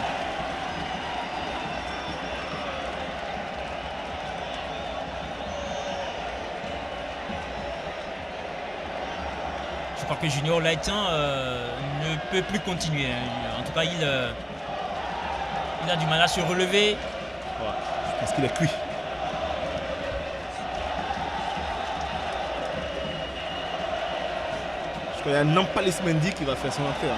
Je crois que Junior Laitan ne peut plus continuer. En tout cas, il a du mal à se relever. Ouais, je pense qu'il est cuit. Je crois qu'il y a Nampalis Mendy qui va faire son entrée.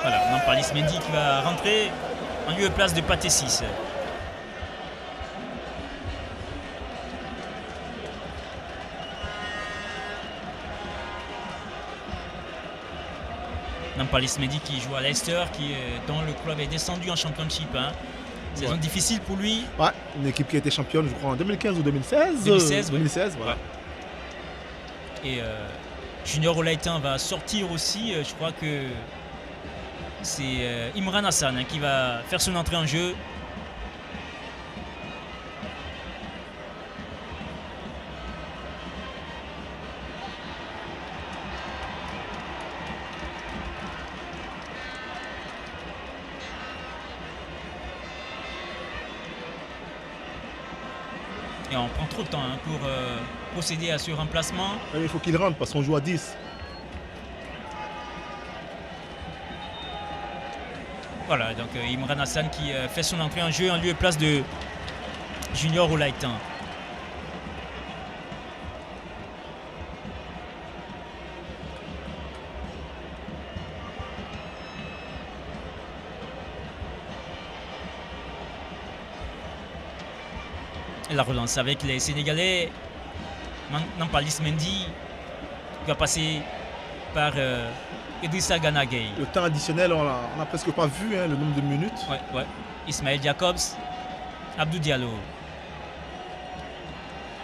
Voilà, Nampalis Mendy qui va rentrer en lieu et place de Pathé 6. Nampalis Mendy qui joue à Leicester, dont le club est descendu en Championship. Saison difficile pour lui. Ouais, une équipe qui a été championne, je crois, en 2015 ou 2016. 2016, voilà. Ouais. Et Junior Olaitan va sortir aussi. Je crois que c'est Imran Hassan qui va faire son entrée en jeu. Et on prend trop de temps pour procéder à ce remplacement. Il faut qu'il rentre parce qu'on joue à 10. Voilà, donc Imran Hassan qui fait son entrée en jeu en lieu et place de Junior Olaitan. La relance avec les Sénégalais. Nampalis Mendy qui va passer par Idrissa Gana Gueye. Le temps additionnel, on n'a presque pas vu le nombre de minutes. Ouais. Ismaël Jacobs, Abdou Diallo.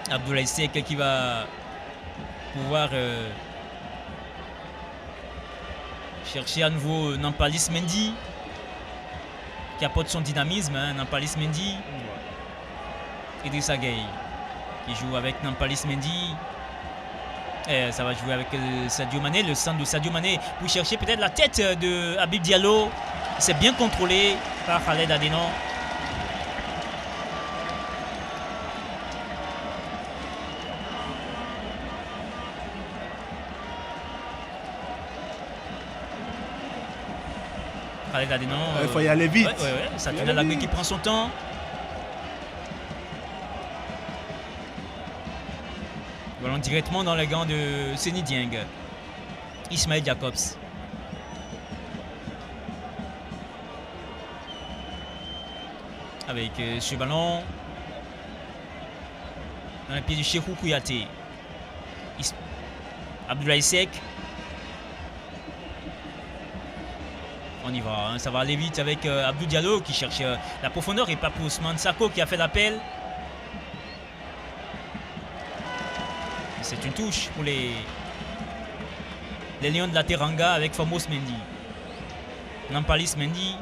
Abdoulaye Seck qui va pouvoir chercher à nouveau Nampalis Mendy qui apporte son dynamisme. Nampalis Mendy. Idrissa Gueye qui joue avec Nampalis Mendy. Et ça va jouer avec Sadio Mané, le centre de Sadio Mané pour chercher peut-être la tête de Habib Diallo. C'est bien contrôlé par Khaled Adenon. Khaled Adenon. Il faut y aller vite. Ouais. Sadio Mané qui prend son temps. Ballon directement dans les gants de Seny Dieng. Ismaël Jacobs. Avec ce ballon dans les pieds du Cheikhou Kouyaté. Abdoulaye Seck. On y va, ça va aller vite avec Abdou Diallo qui cherche la profondeur et pas pour Ousmane Sako qui a fait l'appel. C'est une touche pour les Lions de la Teranga avec Famos Mendy. Nampalis Mendy.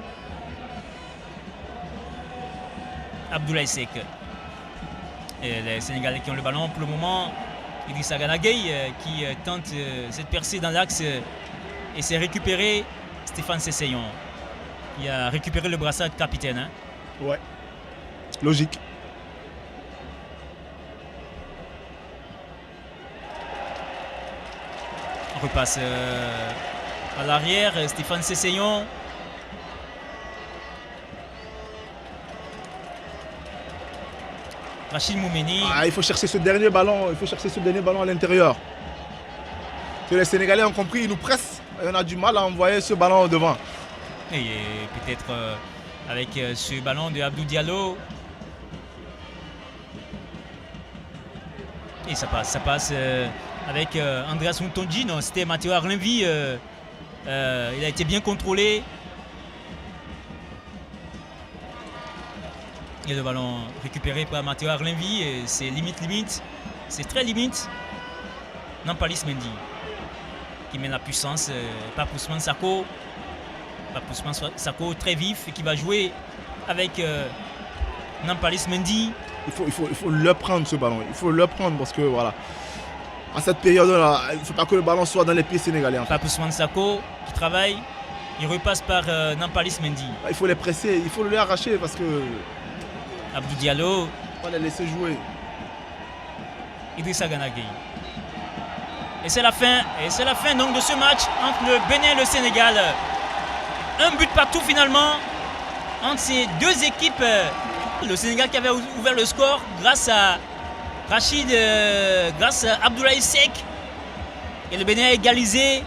Abdoulaye Seck. Et les Sénégalais qui ont le ballon pour le moment. Idrissa Gana Gueye qui tente cette percée dans l'axe et c'est récupéré Stéphane Sessegnon. Il a récupéré le brassard de capitaine. Hein. Ouais, logique. On repasse à l'arrière, Stéphane Sessegnon. Rachid Moumeni. Il faut chercher ce dernier ballon, à l'intérieur. Que les Sénégalais ont compris, ils nous pressent. Et on a du mal à envoyer ce ballon au devant. Et peut-être avec ce ballon de Abdou Diallo. Et ça passe avec Andreas Ntonji. Non, c'était Matteo Arlinvi. Il a été bien contrôlé. Et le ballon récupéré par Matteo Arlinvi. C'est limite. C'est très limite. Nampalis Mendy qui met la puissance. Pape Ousmane Sako. Très vif et qui va jouer avec Nampalis Mendy. Il faut le prendre ce ballon. Il faut le prendre parce que voilà. À cette période-là, il ne faut pas que le ballon soit dans les pieds sénégalais. En fait. Pape Ousmane Sako qui travaille. Il repasse par Nampalis Mendy. Il faut les presser, il faut les arracher parce que. Abdou Diallo. On va les laisser jouer. Idrissa Gana Gueye. Et c'est la fin donc de ce match entre le Bénin et le Sénégal. Un but partout finalement entre ces deux équipes. Le Sénégal qui avait ouvert le score grâce à Abdoulaye Seck. Et le Bénin a égalisé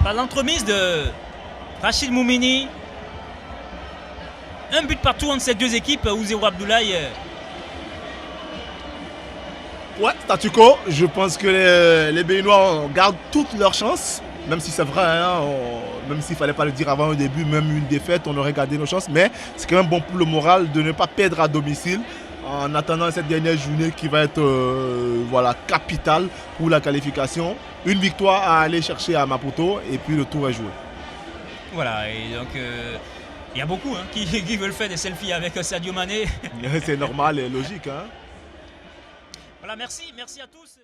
par l'entremise de Rachid Moumeni. Un but partout entre ces deux équipes où 0 Abdoulaye. Ouais, statu quo. Je pense que les Béninois gardent toutes leurs chances. Même si c'est vrai, hein, même s'il ne fallait pas le dire avant au début, même une défaite, on aurait gardé nos chances. Mais c'est quand même bon pour le moral de ne pas perdre à domicile en attendant cette dernière journée qui va être capitale pour la qualification. Une victoire à aller chercher à Maputo et puis le tour est joué. Voilà, et donc il y a beaucoup qui veulent faire des selfies avec Sadio Mané. C'est normal et logique. Hein. Voilà, merci à tous.